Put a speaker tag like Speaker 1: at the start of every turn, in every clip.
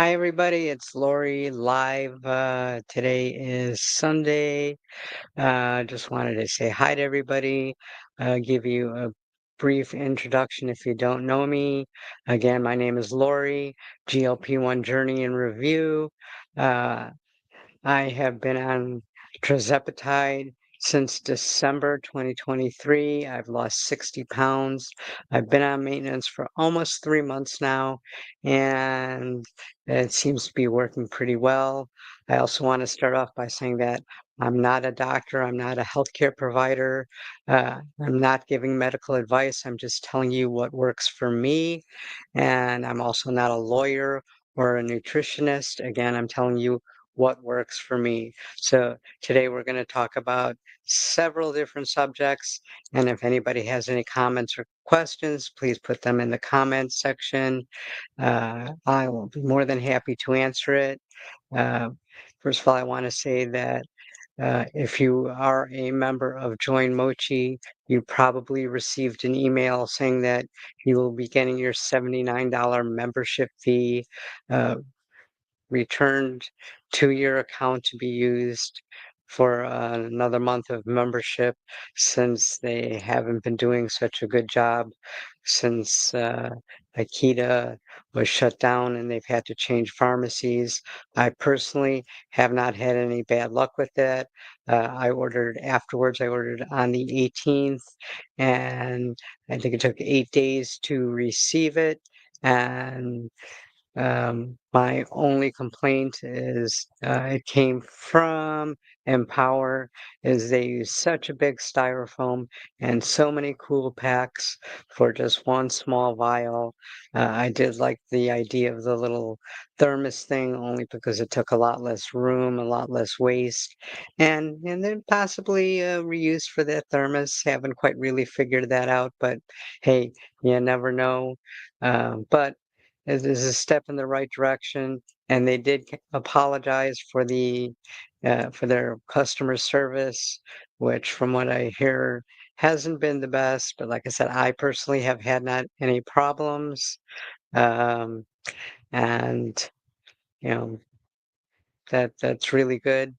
Speaker 1: Hi, everybody. It's Lori live. Today is Sunday. Just wanted to say hi to everybody, give you a brief introduction if you don't know me. Again, my name is Lori, GLP-1 Journey in Review. Uh, I have been on tirzepatide since December 2023. I've lost 60 pounds. I've been on maintenance for almost 3 months now, and it seems to be working pretty well. I also want to start off by saying that I'm not a doctor, I'm not a healthcare provider, I'm not giving medical advice. I'm just telling you what works for me. And I'm also not a lawyer or a nutritionist. Again, I'm telling you what works for me. So today we're going to talk about several different subjects. And if anybody has any comments or questions, please put them in the comments section. I will be more than happy to answer it. Uh, First of all, I want to say that if you are a member of Join Mochi, you probably received an email saying that you will be getting your $79 membership fee uh, returned to your account to be used for another month of membership, since they haven't been doing such a good job since Akita was shut down and they've had to change pharmacies. I personally have not had any bad luck with that. I ordered afterwards, I ordered on the 18th, and I think it took 8 days to receive it. And my only complaint is it came from Empower, is they use such a big styrofoam and so many cool packs for just one small vial. I did like the idea of the little thermos thing only because it took a lot less room, a lot less waste, and then possibly reuse for that thermos. Haven't quite really figured that out, but hey, you never know. But it is a step in the right direction, and they did apologize for their customer service, which, from what I hear, hasn't been the best. But like I said, I personally have had not any problems, um, and you know that's really good.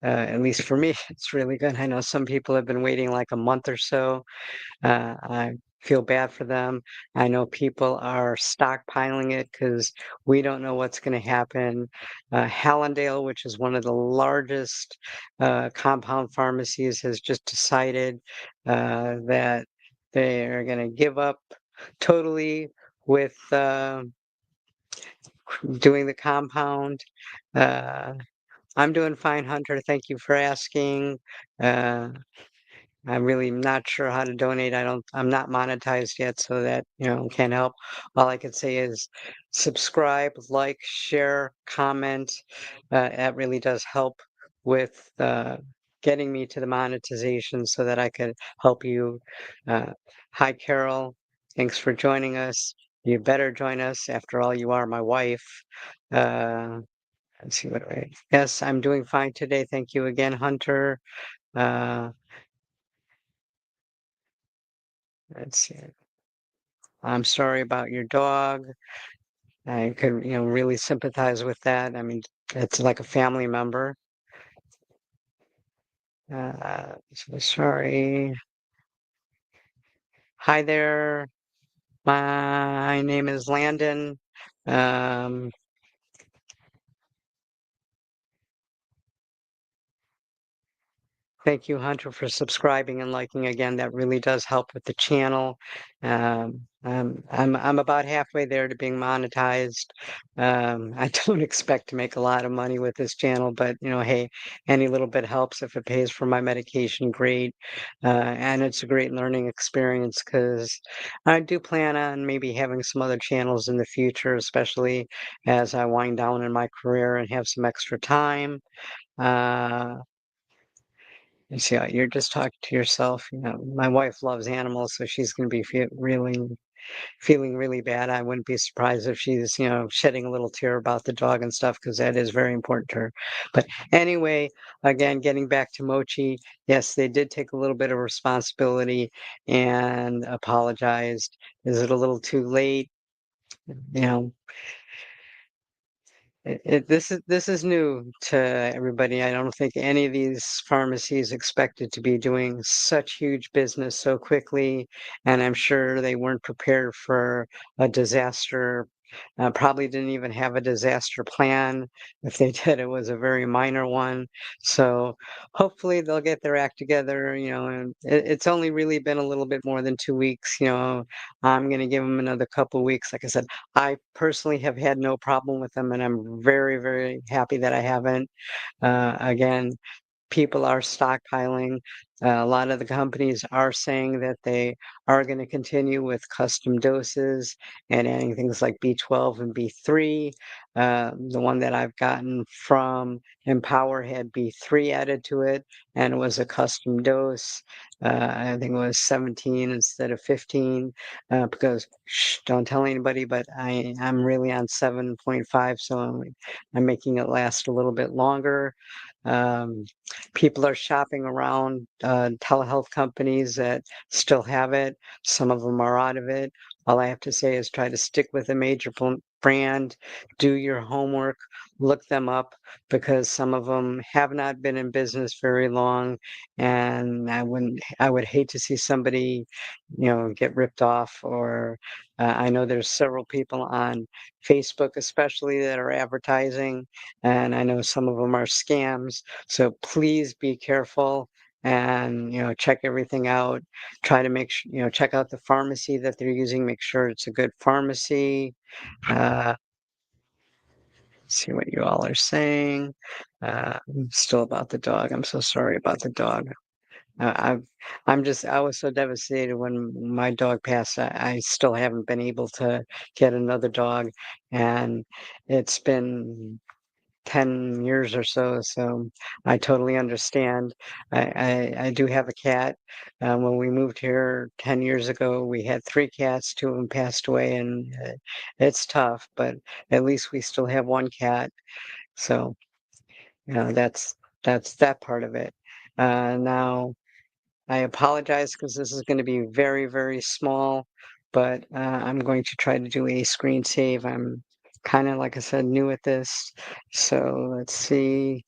Speaker 1: At least for me, it's really good. I know some people have been waiting like a month or so. I feel bad for them. I know people are stockpiling it because we don't know what's going to happen. Hallandale, which is one of the largest compound pharmacies, has just decided that they are going to give up totally with doing the compound. Uh, I'm doing fine, Hunter. Thank you for asking. Uh, I'm really not sure how to donate. I'm not monetized yet, so that, can't help. All I can say is subscribe, like, share, comment. That really does help with getting me to the monetization so that I could help you. Uh, Hi, Carol. Thanks for joining us. You better join us. After all, you are my wife. Uh, let's see what I. Yes, I'm doing fine today. Thank you again, Hunter. Uh, let's see. I'm sorry about your dog. I could, really sympathize with that. I mean, it's like a family member. So sorry. Hi there. My name is Landon. Um, Thank you, Hunter, for subscribing and liking again. That really does help with the channel. I'm about halfway there to being monetized. I don't expect to make a lot of money with this channel, but hey, any little bit helps. If it pays for my medication, great. And it's a great learning experience because I do plan on maybe having some other channels in the future, especially as I wind down in my career and have some extra time. Uh, you see, you're just talking to yourself. My wife loves animals, so she's going to be feeling really bad. I wouldn't be surprised if she's, shedding a little tear about the dog and stuff, because that is very important to her. But anyway, again, getting back to Mochi, yes, they did take a little bit of responsibility and apologized. Is it a little too late? You know, this is new to everybody. I don't think any of these pharmacies expected to be doing such huge business so quickly, and I'm sure they weren't prepared for a disaster. Probably didn't even have a disaster plan. If they did, it was a very minor one. So hopefully they'll get their act together, and it's only really been a little bit more than 2 weeks. I'm going to give them another couple weeks. Like I said, I personally have had no problem with them, and I'm very, very happy that I haven't. Again, people are stockpiling. A lot of the companies are saying that they are going to continue with custom doses and adding things like B12 and B3. The one that I've gotten from Empower had B3 added to it, and it was a custom dose. I think it was 17 instead of 15, because shh, don't tell anybody, but I'm really on 7.5, so I'm making it last a little bit longer. Um, People are shopping around telehealth companies that still have it. Some of them are out of it. All I have to say is try to stick with a major brand, do your homework, look them up, because some of them have not been in business very long, and I would hate to see somebody, get ripped off. Or I know there's several people on Facebook, especially, that are advertising, and I know some of them are scams. So please be careful and, check everything out. Try to make sure, check out the pharmacy that they're using, make sure it's a good pharmacy. Uh, See what you all are saying. Still about the dog. I'm so sorry about the dog. I've, I was so devastated when my dog passed. I still haven't been able to get another dog, and it's been 10 years or so, so I totally understand. I do have a cat. When we moved here 10 years ago, we had three cats, two of them passed away, and it's tough, but at least we still have one cat. So, that's that part of it. Now, I apologize because this is going to be very, very small, but I'm going to try to do a screen save. I'm kind of, like I said, new at this. So let's see.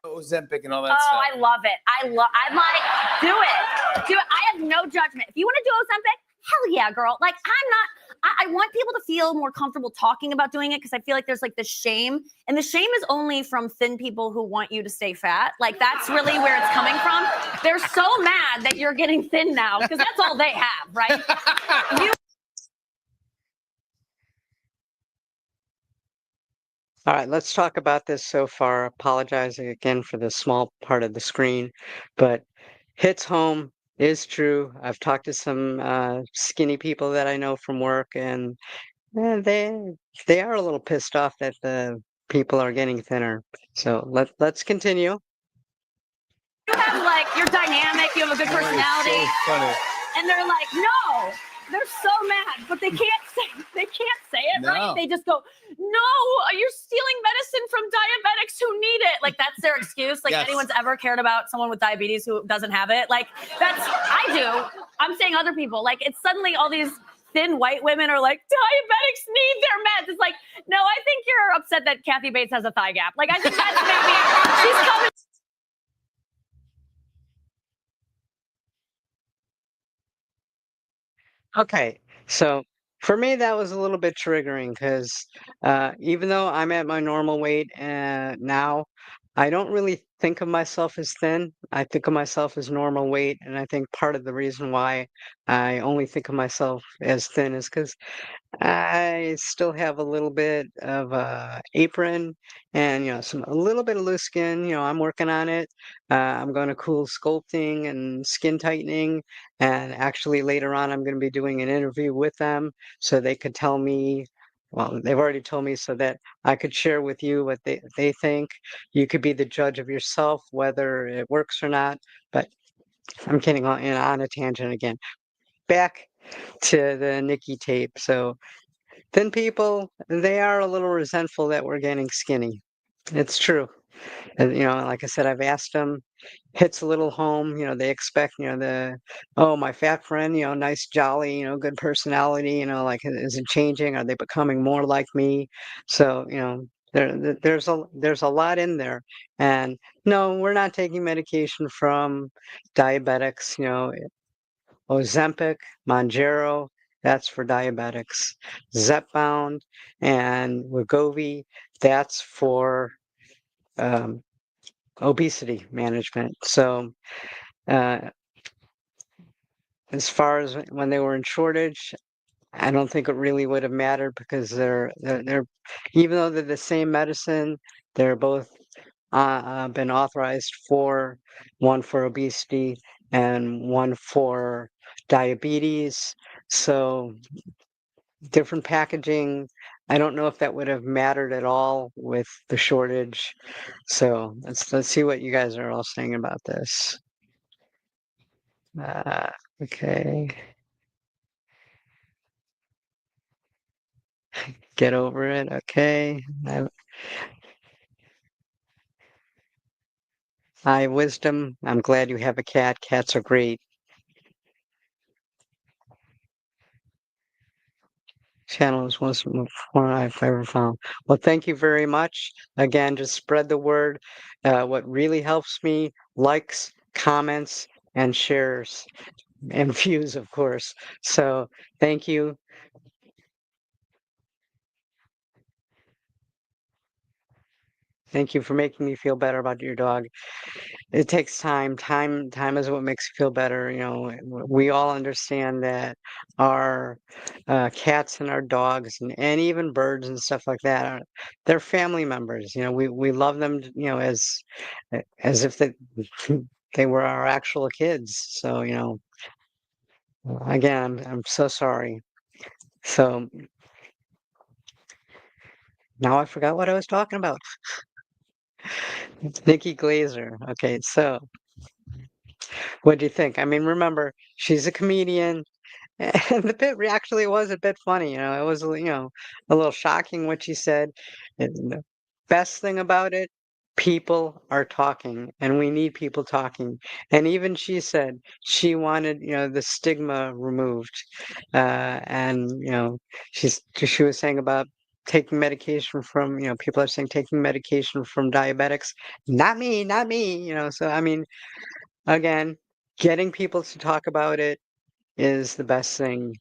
Speaker 2: Ozempic and all that stuff.
Speaker 3: I love it. I'm like, do it. Do it. I have no judgment. If you want to do Ozempic, hell yeah, girl. Like, I want people to feel more comfortable talking about doing it, because I feel like there's like this shame. And the shame is only from thin people who want you to stay fat. Like, that's really where it's coming from. They're so mad that you're getting thin now, because that's all they have, right?
Speaker 1: All right, let's talk about this so far. Apologizing again for the small part of the screen, but hits home, is true. I've talked to some skinny people that I know from work, and they are a little pissed off that the people are getting thinner. So let's continue.
Speaker 3: You have, like, you're dynamic, you have a good personality.
Speaker 2: So funny.
Speaker 3: And they're like, no, they're so mad, but they can't say it, right? They just go, no, you're stealing medicine from diabetics who need it. Like, that's their excuse. Like, anyone's ever cared about someone with diabetes who doesn't have it? Like, I do. I'm saying other people. Like, it's suddenly all these thin white women are like, diabetics need their meds. It's like, no, I think you're upset that Kathy Bates has a thigh gap. Like, I think that's maybe, she's coming.
Speaker 1: Okay, so for me, that was a little bit triggering because even though I'm at my normal weight now, I don't really think of myself as thin. I think of myself as normal weight, and I think part of the reason why I only think of myself as thin is because I still have a little bit of apron and a little bit of loose skin. I'm working on it. I'm going to cool sculpting and skin tightening, and actually later on I'm going to be doing an interview with them so they could tell me. Well, they've already told me so that I could share with you what they think. You could be the judge of yourself whether it works or not. But I'm getting on a tangent again. Back to the Nikki tape. So thin people, they are a little resentful that we're getting skinny. It's true. And, like I said, I've asked them, hits a little home, they expect, oh, my fat friend, nice, jolly, good personality, like, is it changing? Are they becoming more like me? So, there's a lot in there. And no, we're not taking medication from diabetics, Ozempic, Mounjaro, that's for diabetics. Zepbound and Wegovy, that's for um, obesity management. So, uh, as far as when they were in shortage, I don't think it really would have mattered because they're even though they're the same medicine, they're both been authorized for one for obesity and one for diabetes. So different packaging. I don't know if that would have mattered at all with the shortage. So let's see what you guys are all saying about this. Uh, okay. Get over it. Okay. Hi, Wisdom. I'm glad you have a cat. Cats are great. Channel is one I've ever found. Well, thank you very much. Again, just spread the word. What really helps me, likes, comments, and shares, and views, of course. So thank you. Thank you for making me feel better about your dog. It takes time. Time is what makes you feel better. We all understand that our cats and our dogs and even birds and stuff like that they're family members. We love them, as if they they were our actual kids. So, again, I'm so sorry. So now I forgot what I was talking about. Nikki Glaser. Okay, so what do you think? I mean, remember, she's a comedian. And the bit actually was a bit funny, it was, a little shocking what she said. And the best thing about it, people are talking, and we need people talking. And even she said she wanted, the stigma removed. And, she was saying about taking medication from, people are saying taking medication from diabetics. Not me, not me, So, I mean, again, getting people to talk about it is the best thing.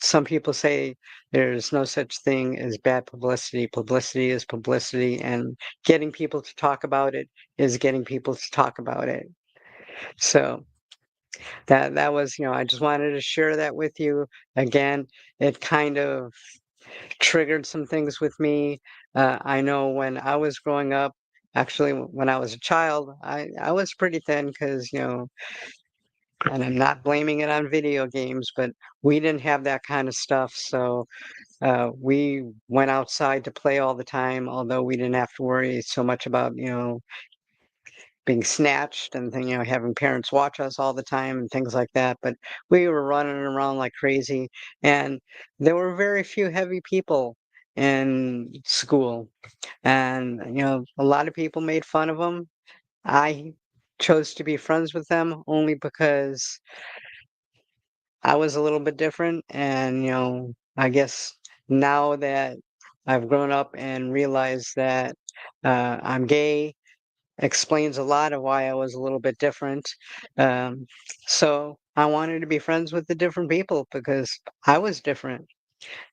Speaker 1: Some people say there's no such thing as bad publicity. Publicity is publicity, and getting people to talk about it is getting people to talk about it. So that was, I just wanted to share that with you. Again, it kind of triggered some things with me. I know when I was growing up, actually when I was a child, I was pretty thin because, and I'm not blaming it on video games, but we didn't have that kind of stuff. So we went outside to play all the time, although we didn't have to worry so much about, being snatched and having parents watch us all the time and things like that. But we were running around like crazy, and there were very few heavy people in school, and a lot of people made fun of them. I chose to be friends with them only because I was a little bit different, and I guess now that I've grown up and realized that I'm gay, explains a lot of why I was a little bit different. Um, so I wanted to be friends with the different people because I was different,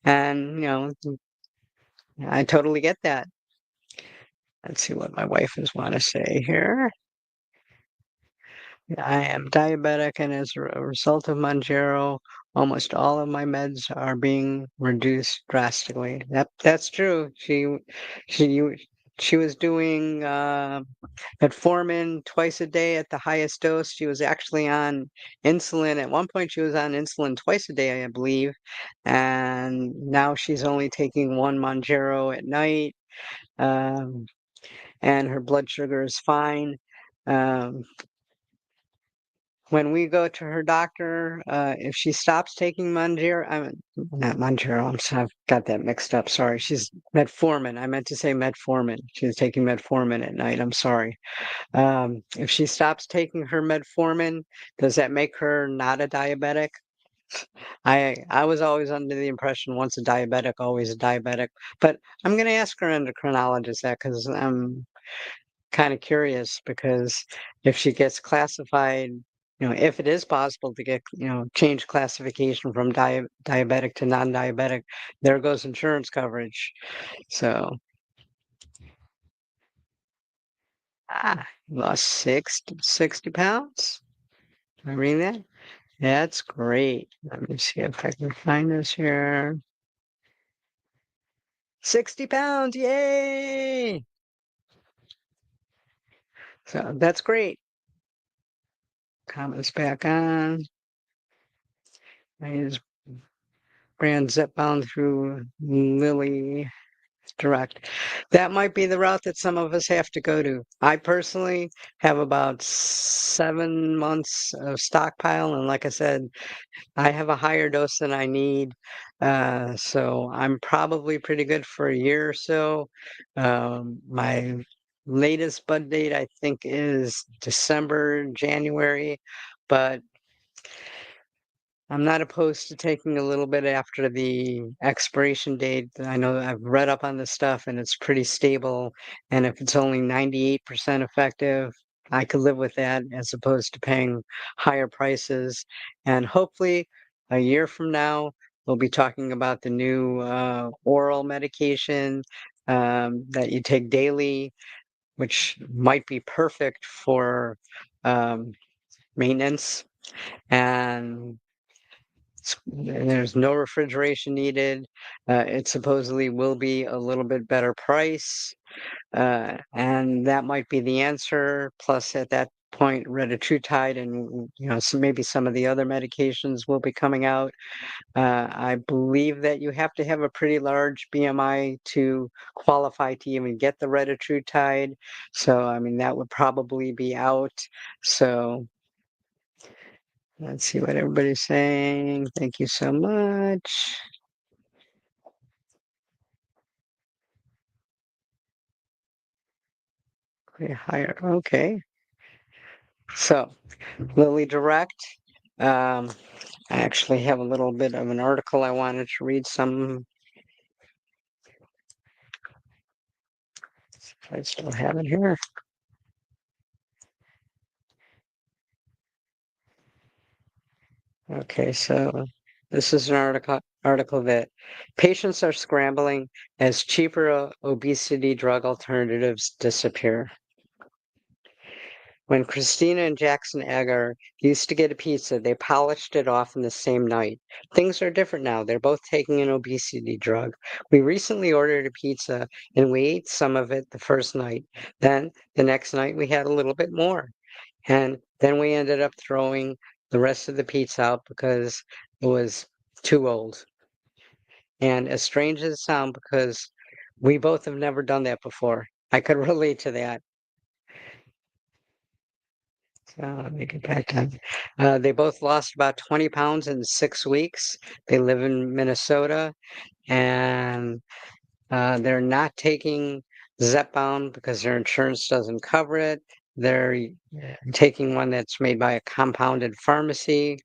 Speaker 1: and I totally get that. Let's see what my wife is want to say here. I am diabetic, and as a result of Mounjaro, almost all of my meds are being reduced drastically. That's true. She she was doing metformin twice a day at the highest dose. She was actually on insulin. At one point, she was on insulin twice a day, I believe, and now she's only taking one Mounjaro at night, um, and her blood sugar is fine. Um, when we go to her doctor, if she stops taking not Mounjaro, I've got that mixed up. Sorry. She's metformin. I meant to say metformin. She's taking metformin at night. I'm sorry. If she stops taking her metformin, does that make her not a diabetic? I was always under the impression once a diabetic, always a diabetic. But I'm going to ask her endocrinologist that because I'm kind of curious because if she gets classified, if it is possible to get, change classification from diabetic to non-diabetic, there goes insurance coverage. So, lost 60 pounds. Am I reading that? That's great. Let me see if I can find this here. 60 pounds, yay! So that's great. Comments back on. I use brand Zepbound through Lilly Direct. That might be the route that some of us have to go to. I personally have about 7 months of stockpile, and like I said, I have a higher dose than I need. So I'm probably pretty good for a year or so. My latest bud date, I think, is December, January, but I'm not opposed to taking a little bit after the expiration date. I know I've read up on this stuff and it's pretty stable. And if it's only 98% effective, I could live with that as opposed to paying higher prices. And hopefully, a year from now, we'll be talking about the new oral medication that you take daily, which might be perfect for maintenance. And there's no refrigeration needed. It supposedly will be a little bit better price, and that might be the answer. Plus, at that point, retatrutide and maybe some of the other medications will be coming out. I believe that you have to have a pretty large BMI to qualify to even get the retatrutide. So, I mean, that would probably be out. So. Let's see what everybody's saying. Thank you so much. Higher. Okay. So, Lilly Direct. I actually have a little bit of an article I wanted to read some. I still have it here. Okay, so this is an article that patients are scrambling as cheaper obesity drug alternatives disappear. When Christina and Jackson Agar used to get a pizza, they polished it off in the same night. Things are different now. They're both taking an obesity drug. We recently ordered a pizza and we ate some of it the first night. Then the next night we had a little bit more. And then we ended up throwing the rest of the pizza out because it was too old. And as strange as it sounds, because we both have never done that before, I could relate to that. Let me get back to they both lost about 20 pounds in 6 weeks. They live in Minnesota and they're not taking Zepbound because their insurance doesn't cover it. They're taking one that's made by a compounded pharmacy,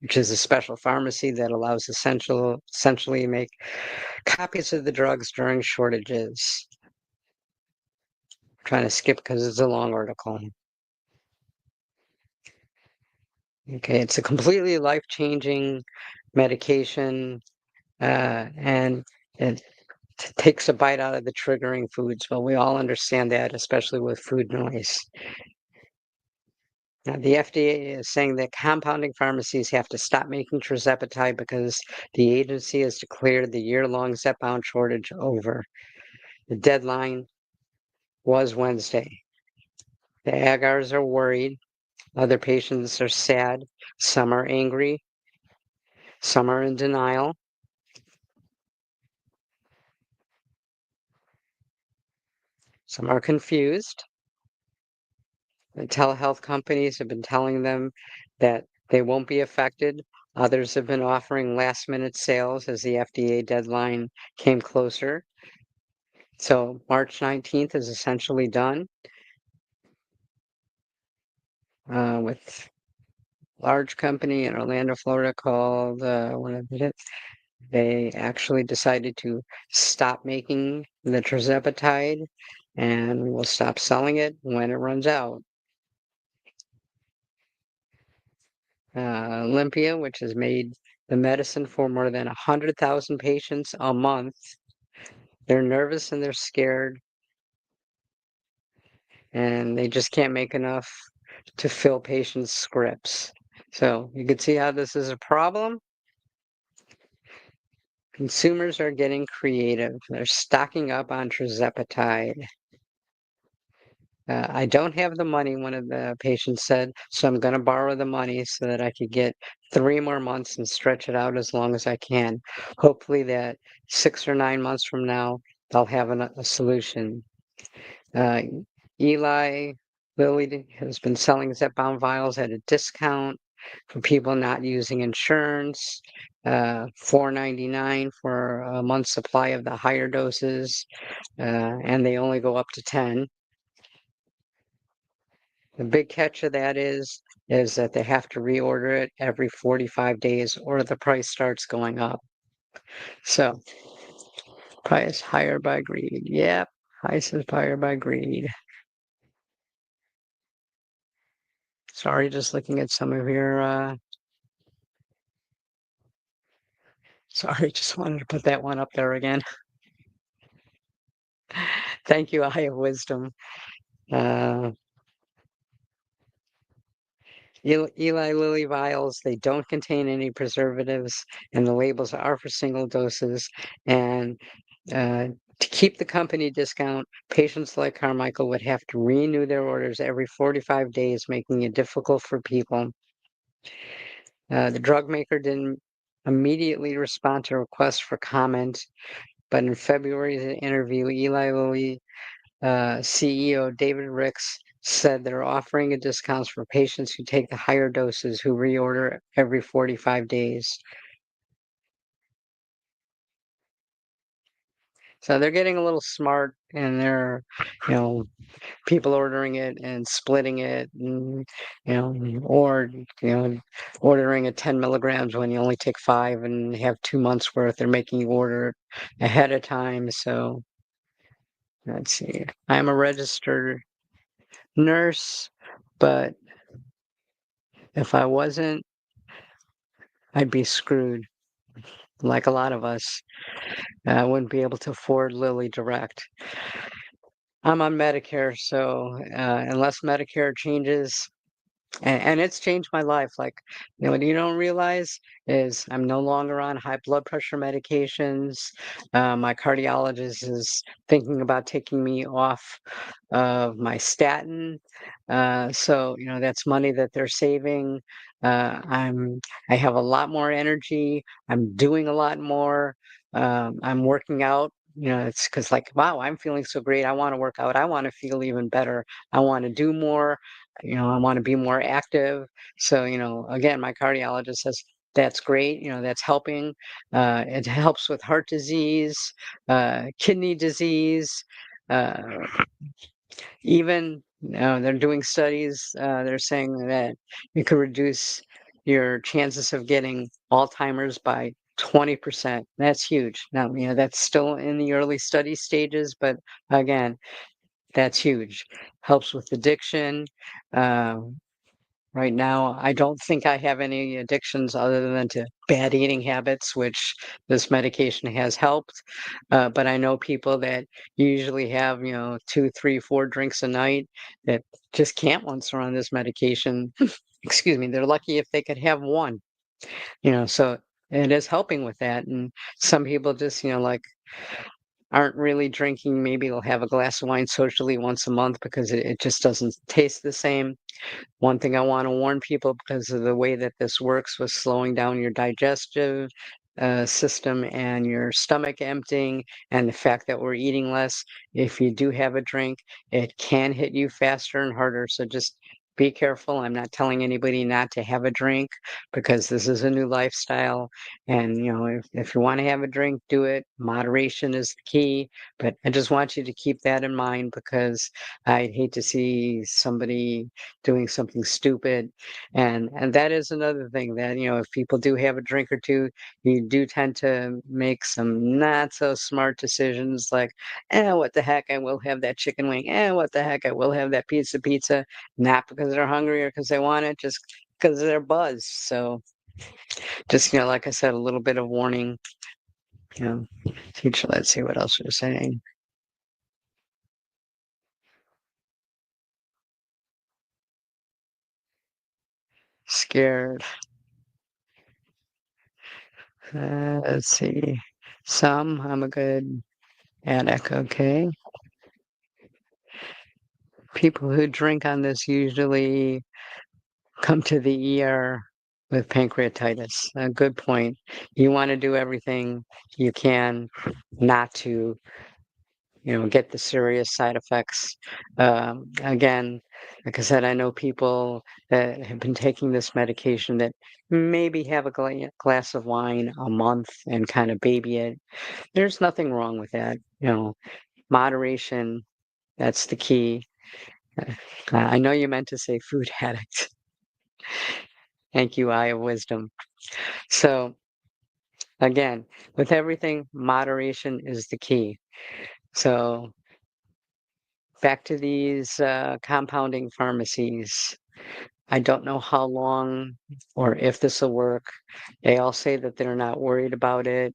Speaker 1: which is a special pharmacy that allows essentially make copies of the drugs during shortages. I'm trying to skip because it's a long article. Okay, it's a completely life-changing medication, and it takes a bite out of the triggering foods. Well, we all understand that, especially with food noise. Now, the FDA is saying that compounding pharmacies have to stop making tirzepatide because the agency has declared the year-long Zepbound shortage over. The deadline was Wednesday. The Agars are worried. Other patients are sad. Some are angry. Some are in denial. Some are confused. The telehealth companies have been telling them that they won't be affected. Others have been offering last-minute sales as the FDA deadline came closer. So March 19th is essentially done with large company in Orlando, Florida called, they actually decided to stop making the tirzepatide and will stop selling it when it runs out. Olympia, which has made the medicine for more than 100,000 patients a month, they're nervous and they're scared, and they just can't make enough to fill patients' scripts. So you can see how this is a problem. Consumers are getting creative. They're stocking up on tirzepatide. I don't have the money, one of the patients said, so I'm going to borrow the money so that I could get 3 more months and stretch it out as long as I can. Hopefully that 6 or 9 months from now, they'll have a solution. Eli Lilly has been selling Zepbound vials at a discount for people not using insurance. $4.99 for a month's supply of the higher doses, and they only go up to 10. The big catch of that is that they have to reorder it every 45 days or the price starts going up. So, price higher by greed. Yep, price is higher by greed. Sorry, just looking at some of your, sorry, just wanted to put that one up there again. Thank you, Eye of Wisdom. Eli Lilly vials, they don't contain any preservatives, and the labels are for single doses. And to keep the company discount, patients like Carmichael would have to renew their orders every 45 days, making it difficult for people. The drug maker didn't immediately respond to requests for comment, but in February's interview, Eli Lilly CEO David Ricks said they're offering a discounts for patients who take the higher doses who reorder every 45 days. So they're getting a little smart, and they're, people ordering it and splitting it, and, or, ordering at 10 milligrams when you only take 5 and have 2 months worth. They're making you order it ahead of time. So let's see. I'm a registered nurse, but if I wasn't, I'd be screwed, like a lot of us. I wouldn't be able to afford Lilly Direct. I'm on Medicare, so unless Medicare changes, and it's changed my life. Like, what you don't realize is I'm no longer on high blood pressure medications. My cardiologist is thinking about taking me off of my statin. So, that's money that they're saving. I have a lot more energy. I'm doing a lot more. I'm working out. It's because, like, wow, I'm feeling so great. I want to work out. I want to feel even better. I want to do more. I want to be more active. So, again, my cardiologist says that's great. That's helping. It helps with heart disease, kidney disease, uh, even they're doing studies. They're saying that you could reduce your chances of getting Alzheimer's by 20%. That's huge. Now, that's still in the early study stages, but again, that's huge. Helps with addiction. Right now, I don't think I have any addictions other than to bad eating habits, which this medication has helped. But I know people that usually have, 2, 3, 4 drinks a night that just can't once they're on this medication. Excuse me, they're lucky if they could have one, so it is helping with that. And some people just, like, aren't really drinking. Maybe they'll have a glass of wine socially once a month because it just doesn't taste the same. One thing I want to warn people, because of the way that this works with slowing down your system and your stomach emptying and the fact that we're eating less, if you do have a drink, it can hit you faster and harder. So just be careful. I'm not telling anybody not to have a drink because this is a new lifestyle. And, if you want to have a drink, do it. Moderation is the key. But I just want you to keep that in mind because I'd hate to see somebody doing something stupid. And that is another thing that, if people do have a drink or two, you do tend to make some not so smart decisions like, what the heck, I will have that chicken wing. What the heck, I will have that pizza, not because they're hungry or because they want it, just because they're buzzed. So just, like I said, a little bit of warning. Teacher, let's see what else you're saying. Scared. Let's see. I'm a good addict, okay. People who drink on this usually come to the ER with pancreatitis. A good point. You want to do everything you can not to, get the serious side effects. Again, like I said, I know people that have been taking this medication that maybe have a glass of wine a month and kind of baby it. There's nothing wrong with that. Moderation, that's the key. I know you meant to say food addict. Thank you, Eye of Wisdom. So, again, with everything, moderation is the key. So, back to these compounding pharmacies. I don't know how long or if this will work. They all say that they're not worried about it.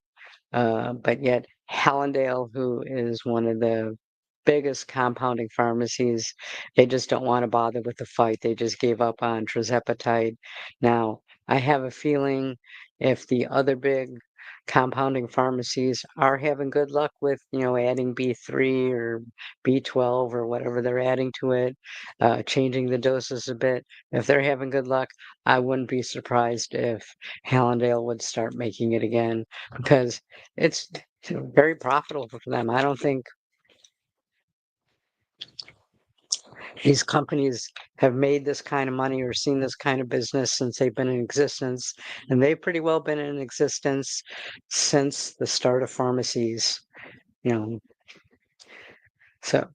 Speaker 1: But yet, Hallandale, who is one of the biggest compounding pharmacies, they just don't want to bother with the fight. They just gave up on tirzepatide. Now, I have a feeling if the other big compounding pharmacies are having good luck with, adding B3 or B12 or whatever they're adding to it, changing the doses a bit, if they're having good luck, I wouldn't be surprised if Hallandale would start making it again because it's very profitable for them. I don't think these companies have made this kind of money or seen this kind of business since they've been in existence. And they've pretty well been in existence since the start of pharmacies, So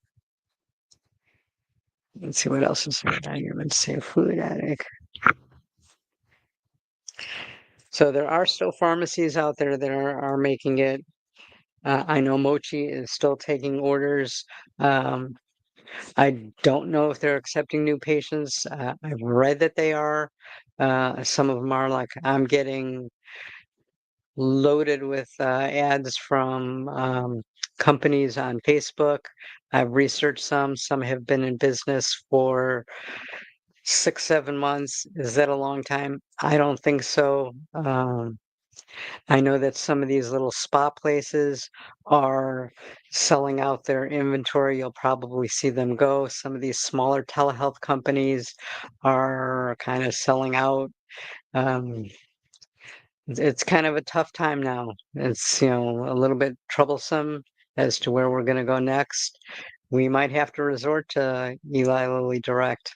Speaker 1: let's see what else is there down here. Let's say food addict. So there are still pharmacies out there that are making it. I know Mochi is still taking orders. I don't know if they're accepting new patients. I've read that they are. Some of them are like, I'm getting loaded with ads from companies on Facebook. I've researched some have been in business for 6, 7 months. Is that a long time? I don't think so. I know that some of these little spa places are selling out their inventory. You'll probably see them go. Some of these smaller telehealth companies are kind of selling out. It's kind of a tough time now. It's, a little bit troublesome as to where we're going to go next. We might have to resort to Eli Lilly Direct.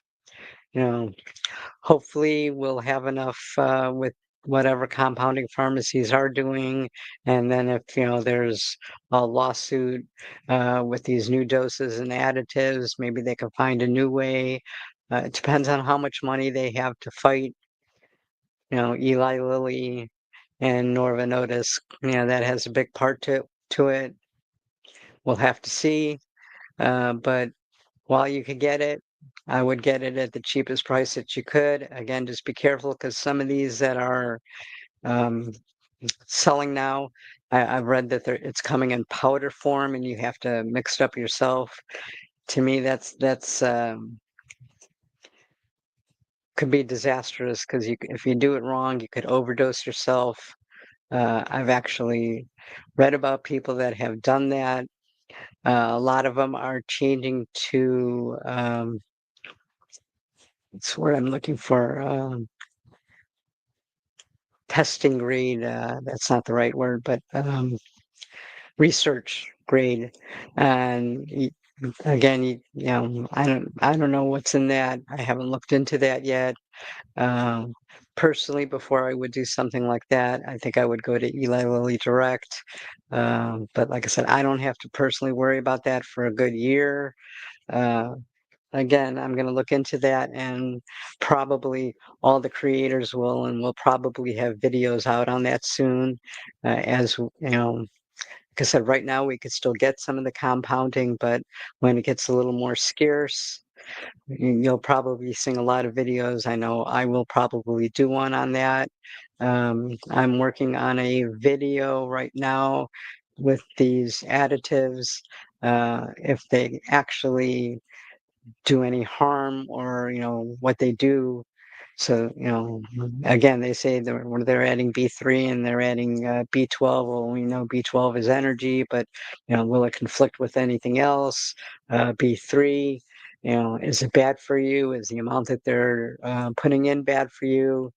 Speaker 1: Hopefully we'll have enough with whatever compounding pharmacies are doing. And then if, there's a lawsuit with these new doses and additives, maybe they can find a new way. It depends on how much money they have to fight, Eli Lilly and Novo Nordisk. That has a big part to it. We'll have to see. But while you could get it, I would get it at the cheapest price that you could. Again, just be careful because some of these that are selling now, I've read that it's coming in powder form and you have to mix it up yourself. To me, that's could be disastrous because if you do it wrong, you could overdose yourself. I've actually read about people that have done that. A lot of them are changing to it's what I'm looking for. testing grade. That's not the right word, but research grade. And again, I don't know what's in that. I haven't looked into that yet. Personally, before I would do something like that, I think I would go to Eli Lilly direct. But like I said, I don't have to personally worry about that for a good year. Again, I'm going to look into that, and probably all the creators will, and we'll probably have videos out on that soon. As you know, like I said, right now we could still get some of the compounding, but when it gets a little more scarce, you'll probably be seeing a lot of videos. I know I will probably do one on that. I'm working on a video right now with these additives, if they actually do any harm, or what they do. So again, they say when they're adding B3 and they're adding B12. Well, we know B12 is energy, but will it conflict with anything else? B3, is it bad for you? Is the amount that they're putting in bad for you?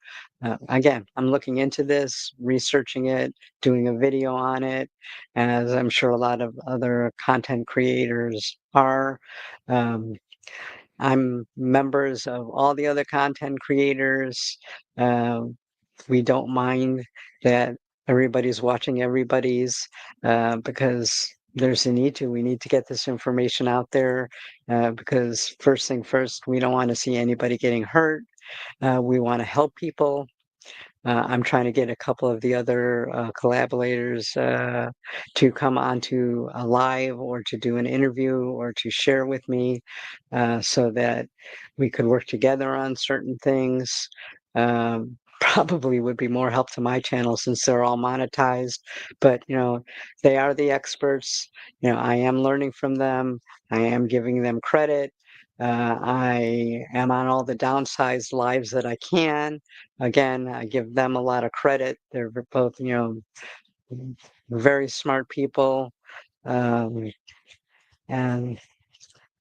Speaker 1: Again, I'm looking into this, researching it, doing a video on it, as I'm sure a lot of other content creators are. I'm members of all the other content creators. We don't mind that everybody's watching everybody's, because there's a need to. We need to get this information out there, because first thing first, we don't want to see anybody getting hurt. We want to help people. I'm trying to get a couple of the other collaborators to come onto a live, or to do an interview, or to share with me, so that we could work together on certain things. Probably would be more help to my channel since they're all monetized, but they are the experts. I am learning from them. I am giving them credit. I am on all the downsized lives that I can. Again, I give them a lot of credit. They're both, very smart people. Um, and,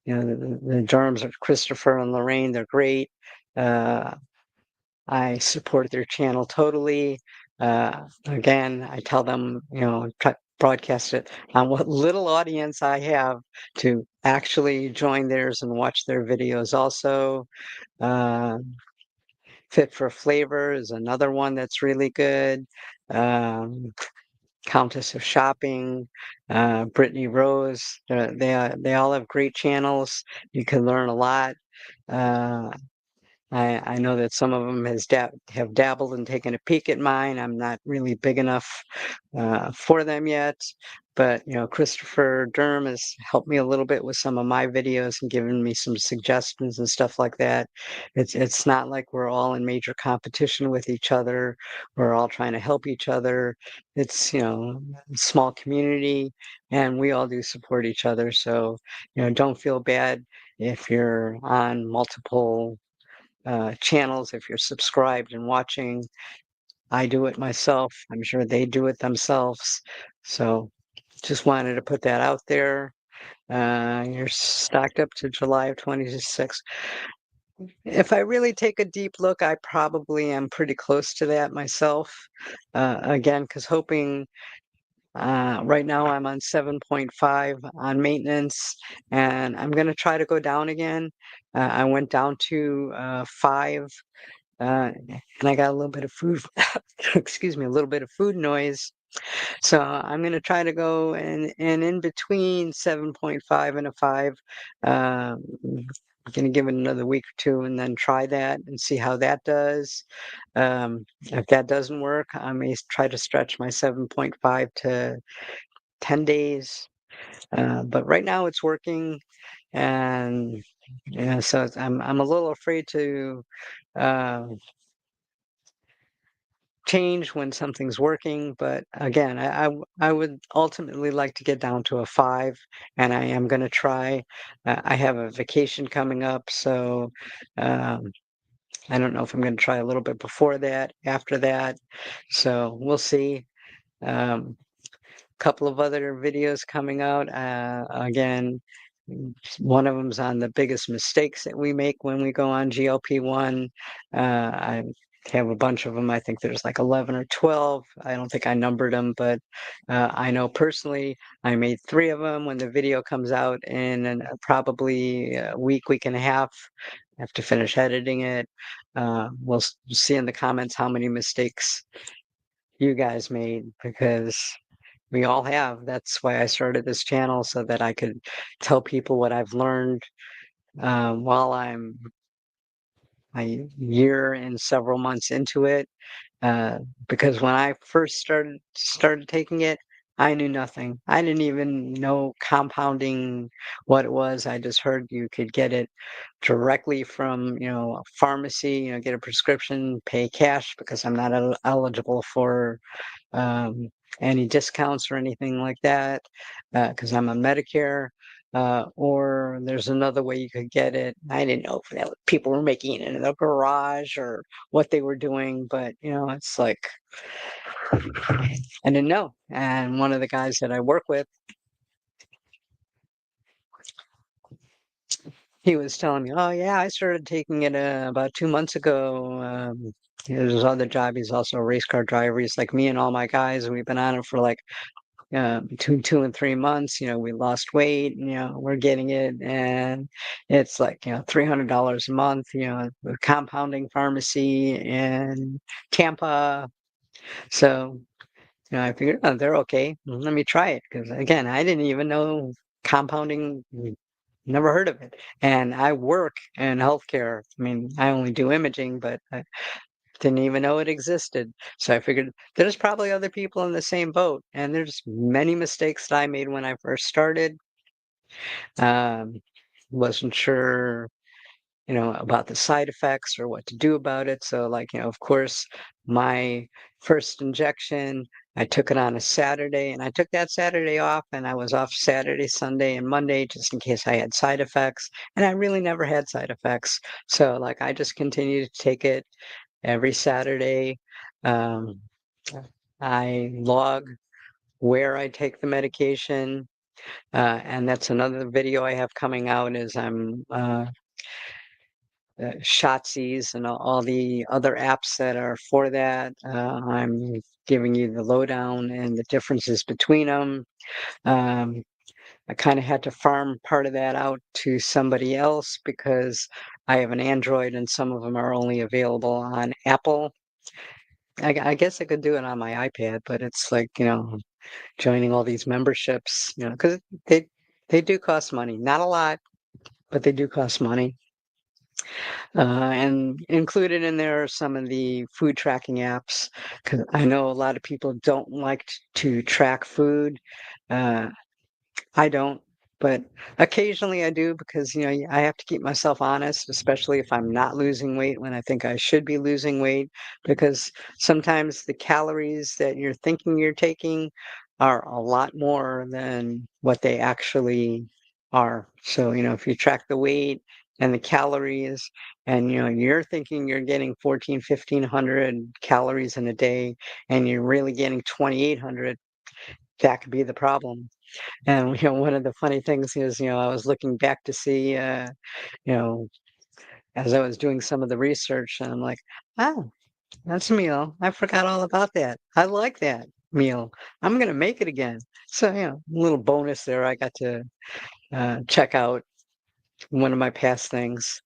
Speaker 1: the germs are Christopher and Lorraine. They're great. I support their channel totally. Again, I tell them, broadcast it on what little audience I have to actually join theirs and watch their videos also. Fit for Flavor is another one that's really good. Countess of Shopping, Brittany Rose, they all have great channels. You can learn a lot. I know that some of them have dabbled and taken a peek at mine. I'm not really big enough for them yet, but Christopher Durham has helped me a little bit with some of my videos and given me some suggestions and stuff like that. It's not like we're all in major competition with each other. We're all trying to help each other. It's small community, and we all do support each other. So don't feel bad if you're on multiple channels, if you're subscribed and watching. I do it myself. I'm sure they do it themselves. So just wanted to put that out there. You're stocked up to July of 26. If I really take a deep look, I probably am pretty close to that myself. Again, because hoping, right now I'm on 7.5 on maintenance, and I'm going to try to go down again. I went down to 5. And I got a little bit of food, excuse me, a little bit of food noise. So I'm going to try to go in between 7.5 and a 5. I'm going to give it another week or two and then try that and see how that does. If that doesn't work, I may try to stretch my 7.5 to 10 days. But right now it's working. And so I'm a little afraid to change when something's working, but again, I would ultimately like to get down to a 5, and I am going to try. I have a vacation coming up, so I don't know if I'm going to try a little bit before that, after that, so we'll see. Couple of other videos coming out. Again, one of them's on the biggest mistakes that we make when we go on GLP-1. have a bunch of them. I think there's like 11 or 12. I don't think I numbered them, but I know personally I made 3 of them. When the video comes out in probably a week and a half, I have to finish editing it. We'll see in the comments how many mistakes you guys made, because we all have. That's why I started this channel, so that I could tell people what I've learned while I'm a year and several months into it. Because when I first started taking it, I knew nothing. I didn't even know compounding what it was. I just heard you could get it directly from, a pharmacy, get a prescription, pay cash, because I'm not eligible for um, any discounts or anything like that, because I'm on Medicare. Or there's another way you could get it. I didn't know if that people were making it in the garage or what they were doing, but it's like I didn't know. And one of the guys that I work with, he was telling me, "Oh yeah, I started taking it about 2 months ago." His other job, he's also a race car driver. He's like me and all my guys. We've been on it for like between 2 and 3 months. We lost weight. We're getting it, and it's like $300 a month. The compounding pharmacy in Tampa. So I figured, oh, they're okay. Well, let me try it, because again, I didn't even know compounding. Never heard of it. And I work in healthcare. I mean, I only do imaging, but I didn't even know it existed. So I figured there's probably other people in the same boat. And there's many mistakes that I made when I first started. Um, wasn't sure, about the side effects or what to do about it. So, like, of course, my first injection, I took it on a Saturday, and I took that Saturday off, and I was off Saturday, Sunday, and Monday just in case I had side effects. And I really never had side effects. So, like, I just continued to take it every Saturday. Um, I log where I take the medication. And that's another video I have coming out, is I'm Shotsies and all the other apps that are for that. I'm giving you the lowdown and the differences between them. Um, I kind of had to farm part of that out to somebody else, because I have an Android and some of them are only available on Apple. I guess I could do it on my iPad, but it's like, joining all these memberships, because they do cost money. Not a lot, but they do cost money. And included in there are some of the food tracking apps, because I know a lot of people don't like to track food. Uh, I don't, but occasionally I do, because I have to keep myself honest, especially if I'm not losing weight when I think I should be losing weight, because sometimes the calories that you're thinking you're taking are a lot more than what they actually are. So, if you track the weight and the calories, and you're thinking you're getting 1,500 calories in a day, and you're really getting 2,800, that could be the problem. And one of the funny things is, I was looking back to see, you know, as I was doing some of the research, and I'm like, oh, that's a meal. I forgot all about that. I like that meal. I'm gonna make it again. So, a little bonus there. I got to check out one of my past things.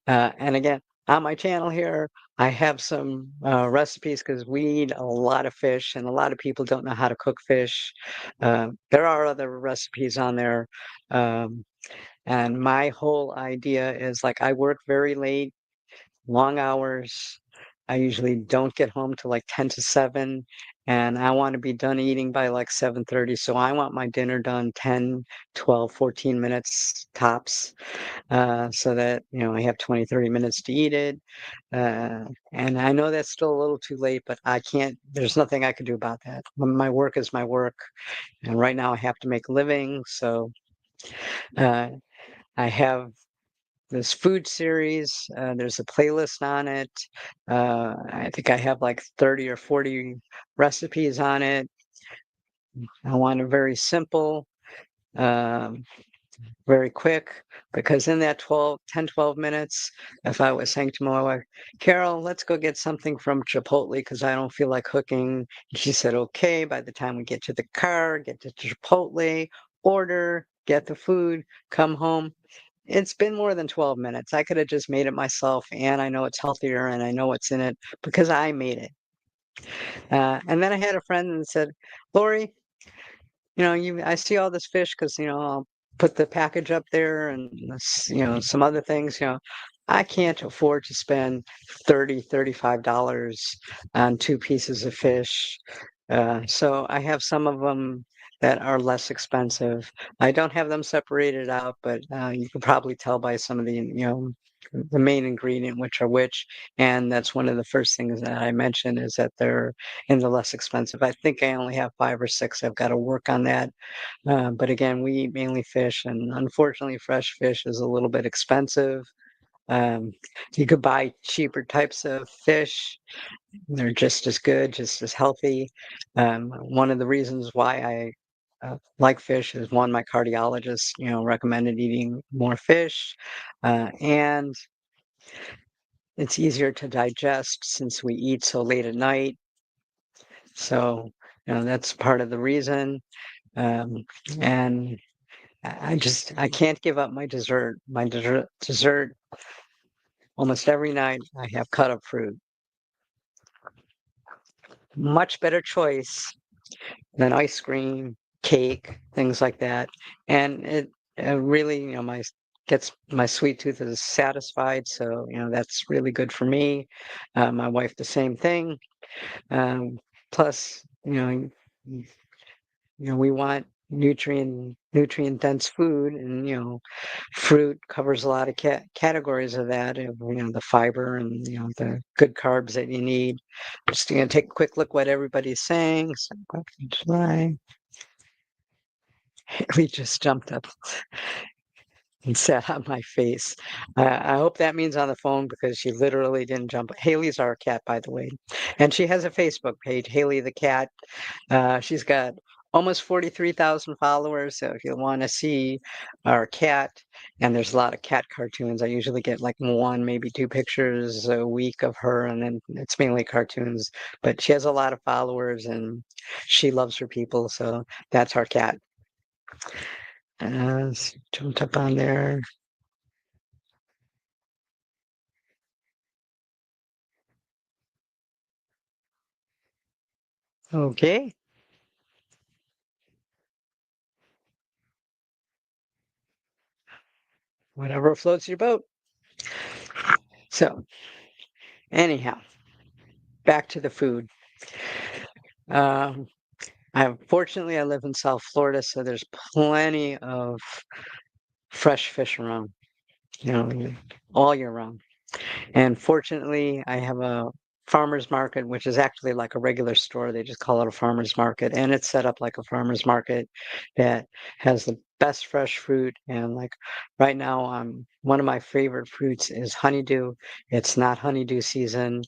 Speaker 1: And again, on my channel here, I have some recipes, because we eat a lot of fish, and a lot of people don't know how to cook fish. There are other recipes on there. Um, and my whole idea is, like, I work very late, long hours. I usually don't get home till like 10 to 7, and I want to be done eating by like 7:30. So I want my dinner done 10, 12, 14 minutes tops, so that, I have 20, 30 minutes to eat it. And I know that's still a little too late, but I can't, there's nothing I can do about that. My work is my work. And right now I have to make a living. So uh, I have this food series. There's a playlist on it. I think I have like 30 or 40 recipes on it. I want it very simple. Um, very quick, because in that 12 minutes, if I was saying to my wife, Carol, let's go get something from Chipotle because I don't feel like cooking. She said, okay. By the time we get to the car, get to Chipotle, order, get the food, come home. It's been more than 12 minutes. I could have just made it myself, and I know it's healthier and I know what's in it because I made it. And then I had a friend that said, Lori, I see all this fish because, I'll put the package up there and, some other things, I can't afford to spend $35 on two pieces of fish. So I have some of them that are less expensive. I don't have them separated out, but you can probably tell by some of the main ingredient, which are which. And that's one of the first things that I mentioned is that they're in the less expensive. I think I only have 5 or 6. I've got to work on that. But again, we eat mainly fish, and unfortunately, fresh fish is a little bit expensive. Um, you could buy cheaper types of fish. They're just as good, just as healthy. One of the reasons why I like fish is one, my cardiologist, recommended eating more fish, and it's easier to digest since we eat so late at night. So, that's part of the reason. Um, and I can't give up my dessert. My dessert, almost every night, I have cut up fruit. Much better choice than ice cream, cake, things like that. And it really, gets my sweet tooth is satisfied. So, that's really good for me. My wife, the same thing. Plus, we want nutrient dense food, and fruit covers a lot of categories of that, the fiber and the good carbs that you need. Just going to take a quick look what everybody's saying. So, July. We just jumped up and sat on my face. I hope that means on the phone because she literally didn't jump. Haley's our cat, by the way, and she has a Facebook page, Haley the cat. She's got almost 43,000 followers. So if you want to see our cat, and there's a lot of cat cartoons, I usually get like 1, maybe 2 pictures a week of her, and then it's mainly cartoons. But she has a lot of followers, and she loves her people. So that's our cat. Jumped up on there. Okay. Whatever floats your boat. So, anyhow, back to the food. Fortunately, I live in South Florida, so there's plenty of fresh fish around, all year round. And fortunately, I have a farmer's market, which is actually like a regular store. They just call it a farmer's market. And it's set up like a farmer's market that has the best fresh fruit. And like right now, one of my favorite fruits is honeydew. It's not honeydew season.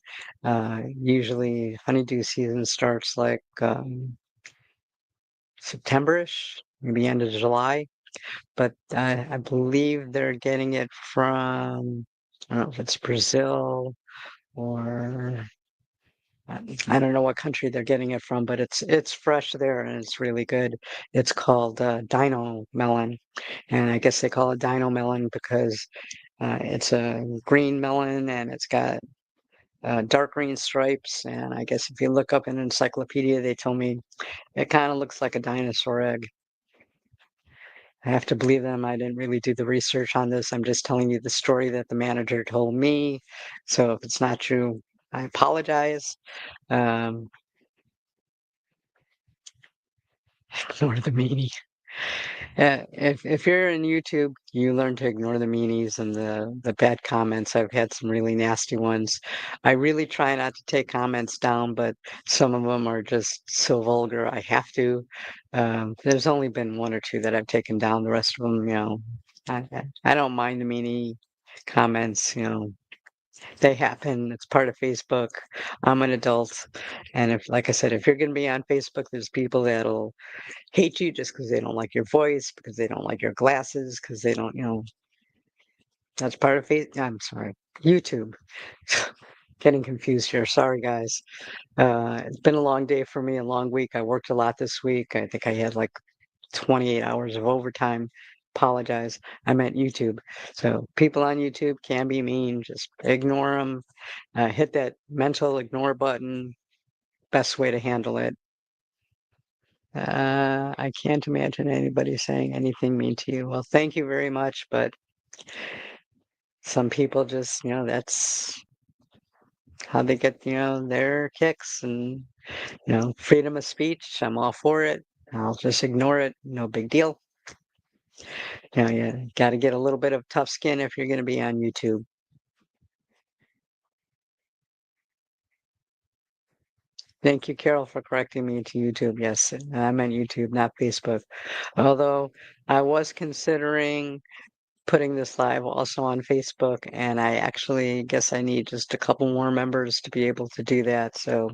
Speaker 1: Usually, honeydew season starts like September-ish, maybe end of July. But I believe they're getting it from, I don't know if it's Brazil or I don't know what country they're getting it from, but it's fresh there and it's really good. It's called Dino melon, and I guess they call it Dino melon because it's a green melon and it's got dark green stripes. And I guess if you look up in an encyclopedia, they told me it kind of looks like a dinosaur egg. I have to believe them. I didn't really do the research on this. I'm just telling you the story that the manager told me. So if it's not true, I apologize. Ignore the meanie. If you're in YouTube, you learn to ignore the meanies and the bad comments. I've had some really nasty ones. I really try not to take comments down, but some of them are just so vulgar. I have to. There's only been 1 or 2 that I've taken down. The rest of them, I don't mind the meanie comments. They happen. It's part of Facebook. I'm an adult. And if, like I said, if you're going to be on Facebook, there's people that'll hate you just because they don't like your voice, because they don't like your glasses, because they don't, that's part of Facebook. I'm sorry, YouTube. Getting confused here. Sorry, guys. It's been a long day for me, a long week. I worked a lot this week. I think I had like 28 hours of overtime. Apologize. I meant YouTube. So people on YouTube can be mean. Just ignore them. Hit that mental ignore button. Best way to handle it. I can't imagine anybody saying anything mean to you. Well, thank you very much, but some people just, that's how they get, their kicks, and, freedom of speech. I'm all for it. I'll just ignore it. No big deal. You got to get a little bit of tough skin if you're going to be on YouTube. Thank you, Carol, for correcting me to YouTube. Yes, I meant YouTube, not Facebook. Although I was considering putting this live also on Facebook, and I actually guess I need just a couple more members to be able to do that. So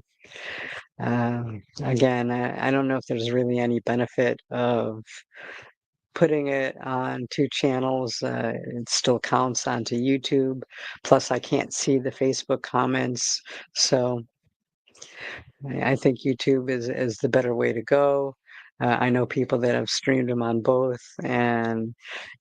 Speaker 1: again, I don't know if there's really any benefit of putting it on two channels. It still counts onto YouTube. Plus, I can't see the Facebook comments. So I think YouTube is the better way to go. I know people that have streamed them on both, and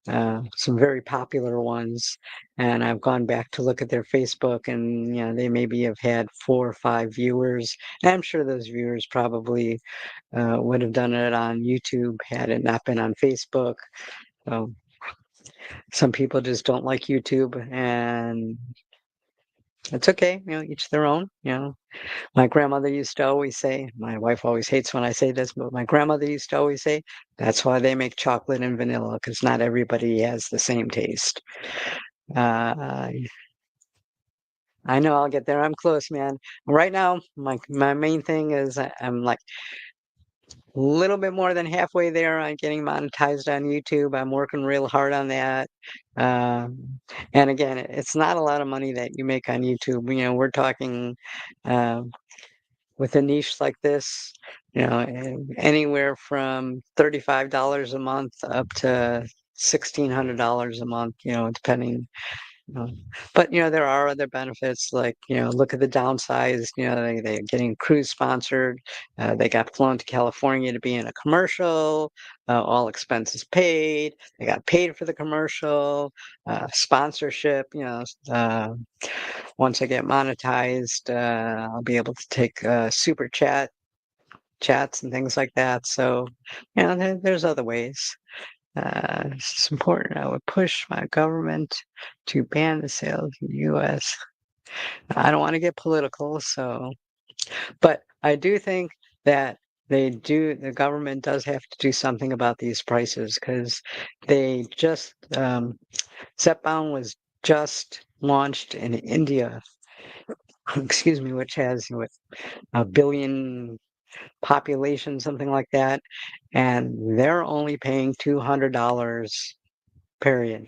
Speaker 1: some very popular ones. And I've gone back to look at their Facebook, and they maybe have had 4 or 5 viewers. And I'm sure those viewers probably would have done it on YouTube had it not been on Facebook. So some people just don't like YouTube, and it's okay. Each their own. My grandmother used to always say, my wife always hates when I say this, but my grandmother used to always say, that's why they make chocolate and vanilla, because not everybody has the same taste. I know I'll get there. I'm close, man. Right now, my main thing is I'm like a little bit more than halfway there on getting monetized on YouTube. I'm working real hard on that. And again, it's not a lot of money that you make on YouTube. We're talking with a niche like this, anywhere from $35 a month up to $1,600 a month, depending. But there are other benefits, like look at the downsides. They're getting cruise sponsored. They got flown to California to be in a commercial, all expenses paid. They got paid for the commercial, sponsorship. Once I get monetized, I'll be able to take super chats and things like that. So there's other ways. It's important. I would push my government to ban the sale of the U.S. I don't want to get political, but I do think that the government does have to do something about these prices, because they just, Zepbound was just launched in India, excuse me, which has with a billion population, something like that, and they're only paying $200, period.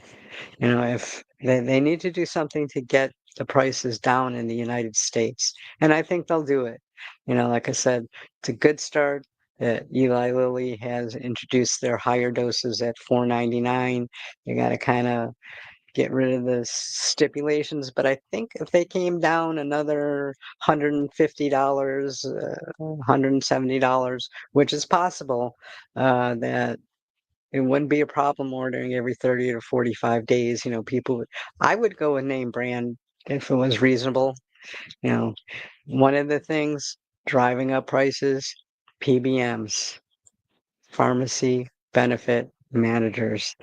Speaker 1: If they need to do something to get the prices down in the United States, and I think they'll do it. Like I said, it's a good start that Eli Lilly has introduced their higher doses at $4.99. You got to kind of get rid of the stipulations, but I think if they came down another $150, $170, which is possible, that it wouldn't be a problem ordering every 30 to 45 days. I would go with name brand if it was reasonable. One of the things driving up prices, PBMs, pharmacy benefit managers.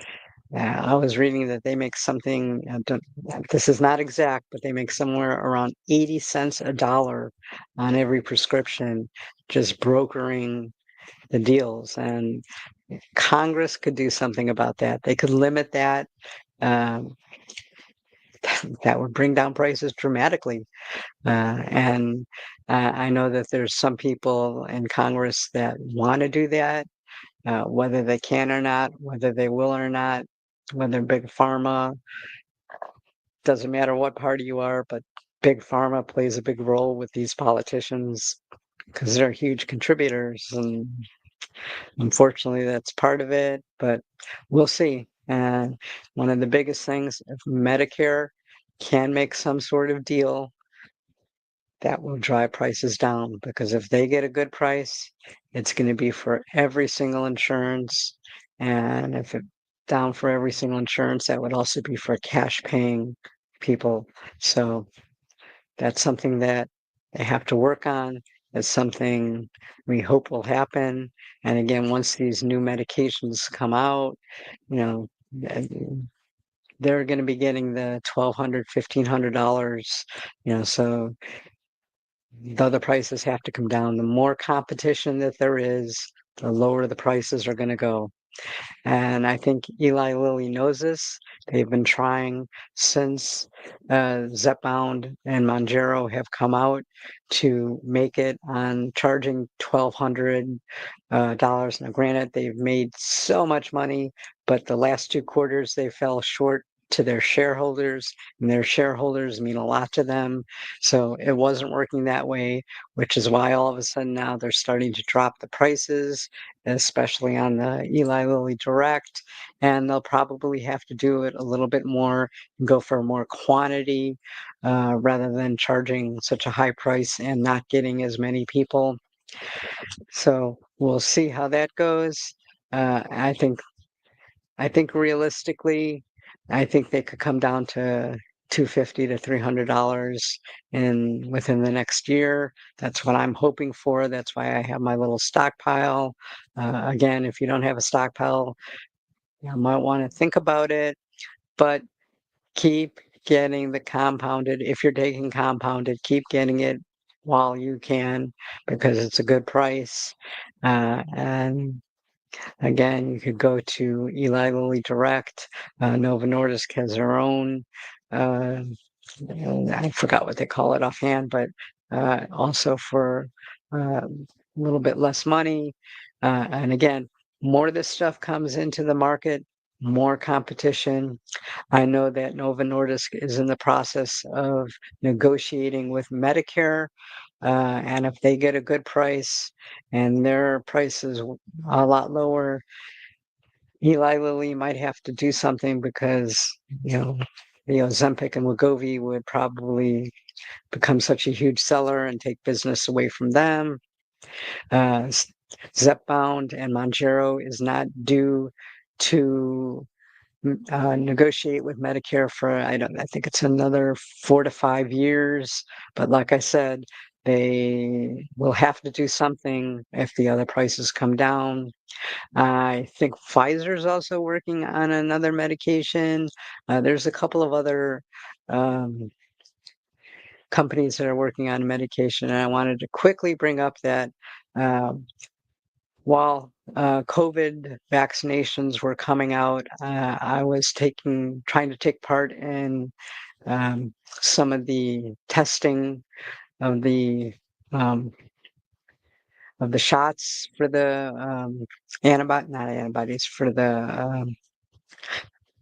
Speaker 1: I was reading that they make something, this is not exact, but they make somewhere around 80 cents a dollar on every prescription, just brokering the deals. And Congress could do something about that. They could limit that. Um, that would bring down prices dramatically. And I know that there's some people in Congress that want to do that. Whether they can or not, whether they will or not, whether big pharma doesn't matter what party you are, but big pharma plays a big role with these politicians because they're huge contributors, and unfortunately that's part of it, but we'll see. And one of the biggest things, if Medicare can make some sort of deal, that will drive prices down, because if they get a good price, it's going to be for every single insurance. And if it down for every single insurance, that would also be for cash paying people. So that's something that they have to work on. That's something we hope will happen. And again, once these new medications come out, you know, they're going to be getting the $1,200, $1,500, so the other prices have to come down. The more competition that there is, the lower the prices are going to go. And I think Eli Lilly knows this. They've been trying since Zepbound and Mounjaro have come out to make it on charging $1,200. Now, granted, they've made so much money, but the last 2 quarters they fell short to their shareholders, and their shareholders mean a lot to them. So it wasn't working that way, which is why all of a sudden now they're starting to drop the prices, especially on the Eli Lilly Direct, and they'll probably have to do it a little bit more and go for more quantity rather than charging such a high price and not getting as many people. So we'll see how that goes. I think realistically, I think they could come down to $250 to $300 within the next year. That's what I'm hoping for. That's why I have my little stockpile. Again, if you don't have a stockpile, you might want to think about it, but keep getting the compounded. If you're taking compounded, keep getting it while you can, because it's a good price. And again, you could go to Eli Lilly Direct. Novo Nordisk has their own. I forgot what they call it offhand, but also for a little bit less money. And again, more of this stuff comes into the market, more competition. I know that Novo Nordisk is in the process of negotiating with Medicare. And if they get a good price and their price is a lot lower, Eli Lilly might have to do something, because, the Ozempic and Wegovy would probably become such a huge seller and take business away from them. Zepbound and Mounjaro is not due to negotiate with Medicare for, I think it's another 4 to 5 years. But like I said, they will have to do something if the other prices come down. I think Pfizer's also working on another medication. There's a couple of other companies that are working on medication, and I wanted to quickly bring up that while COVID vaccinations were coming out, I was trying to take part in some of the testing of the shots for the not antibodies, for the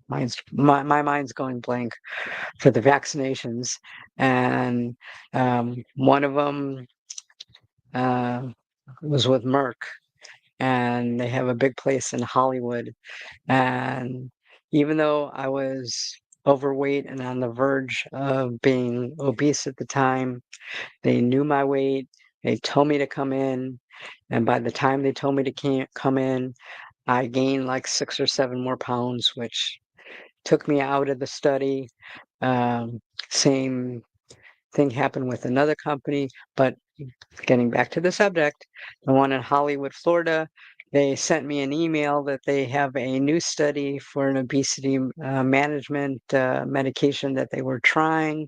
Speaker 1: my mind's going blank, for the vaccinations, and one of them was with Merck, and they have a big place in Hollywood. And even though I was overweight and on the verge of being obese at the time, they knew my weight. They told me to come in. And by the time they told me to come in, I gained like 6 or 7 more pounds, which took me out of the study. Same thing happened with another company, but getting back to the subject, the one in Hollywood, Florida, they sent me an email that they have a new study for an obesity management medication that they were trying.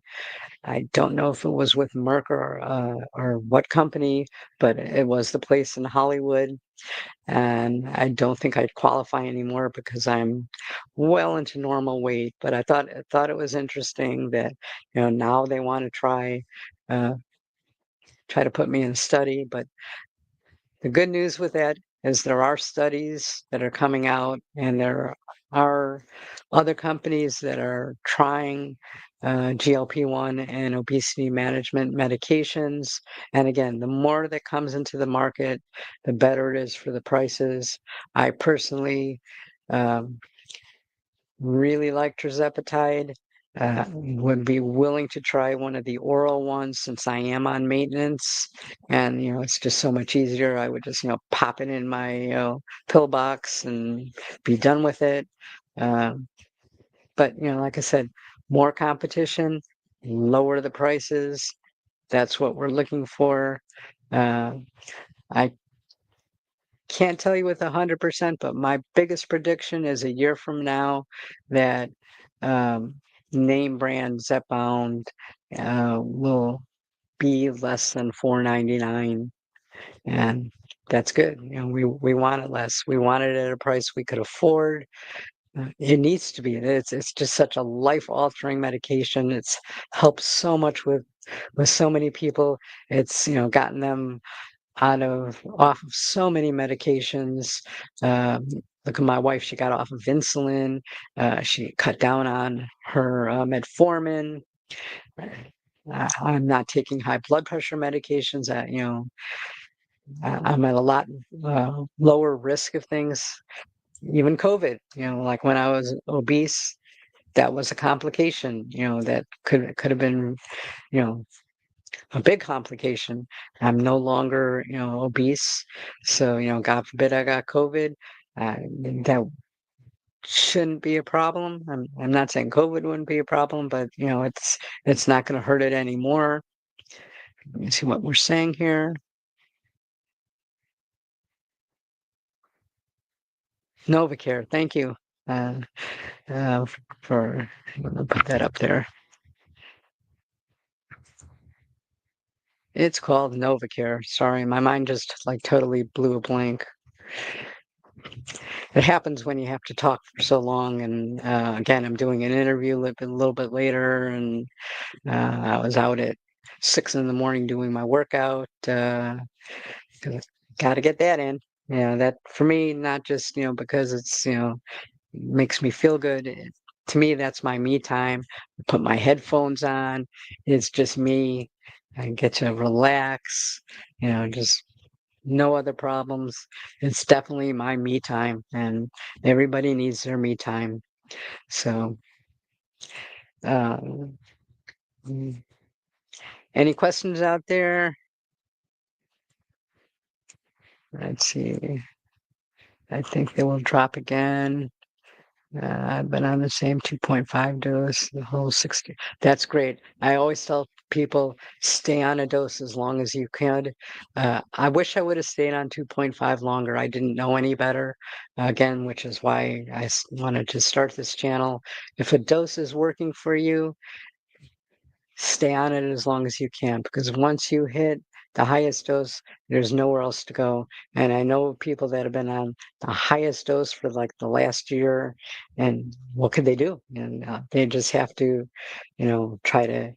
Speaker 1: I don't know if it was with Merck or what company, but it was the place in Hollywood. And I don't think I'd qualify anymore because I'm well into normal weight. But I thought it was interesting that now they want to try to put me in a study. But the good news with that is there are studies that are coming out, and there are other companies that are trying GLP-1 and obesity management medications. And again, the more that comes into the market, the better it is for the prices. I personally really like tirzepatide. Would be willing to try one of the oral ones since I am on maintenance, and it's just so much easier. I would just pop it in my pill box and be done with it. But like I said, more competition, lower the prices. That's what we're looking for. I can't tell you with 100%, but my biggest prediction is a year from now that name brand Zepbound will be less than $4.99, and that's good. We want it less. We want it at a price we could afford. It needs to be. It's just such a life-altering medication. It's helped so much with so many people. It's gotten them off of so many medications. Look at my wife; she got off of insulin. She cut down on her metformin. I'm not taking high blood pressure medications. I'm at a lot lower risk of things. Even COVID, like when I was obese, that was a complication. That could have been, you know, a big complication. I'm no longer, obese. So, God forbid I got COVID. Uh, that shouldn't be a problem. I'm not saying COVID wouldn't be a problem, but it's not going to hurt it anymore. Let me see what we're saying here. Novacare, thank you for put that up there. It's called Novacare. Sorry, my mind just like totally blew a blank. It happens when you have to talk for so long. And again, I'm doing an interview a little bit later, and I was out at 6 a.m. doing my workout. Got to get that in. That for me, not just because it's makes me feel good. To me, that's my me time. I put my headphones on. It's just me. I get to relax. Just no other problems. It's definitely my me time, and everybody needs their me time. So, mm, any questions out there? Let's see. I think they will drop again. I've been on the same 2.5 dose the whole 60. That's great. I always tell people stay on a dose as long as you can. I wish I would have stayed on 2.5 longer. I didn't know any better, again, which is why I wanted to start this channel. If a dose is working for you, stay on it as long as you can, because once you hit the highest dose, there's nowhere else to go. And I know people that have been on the highest dose for like the last year, and what could they do? And they just have to, try to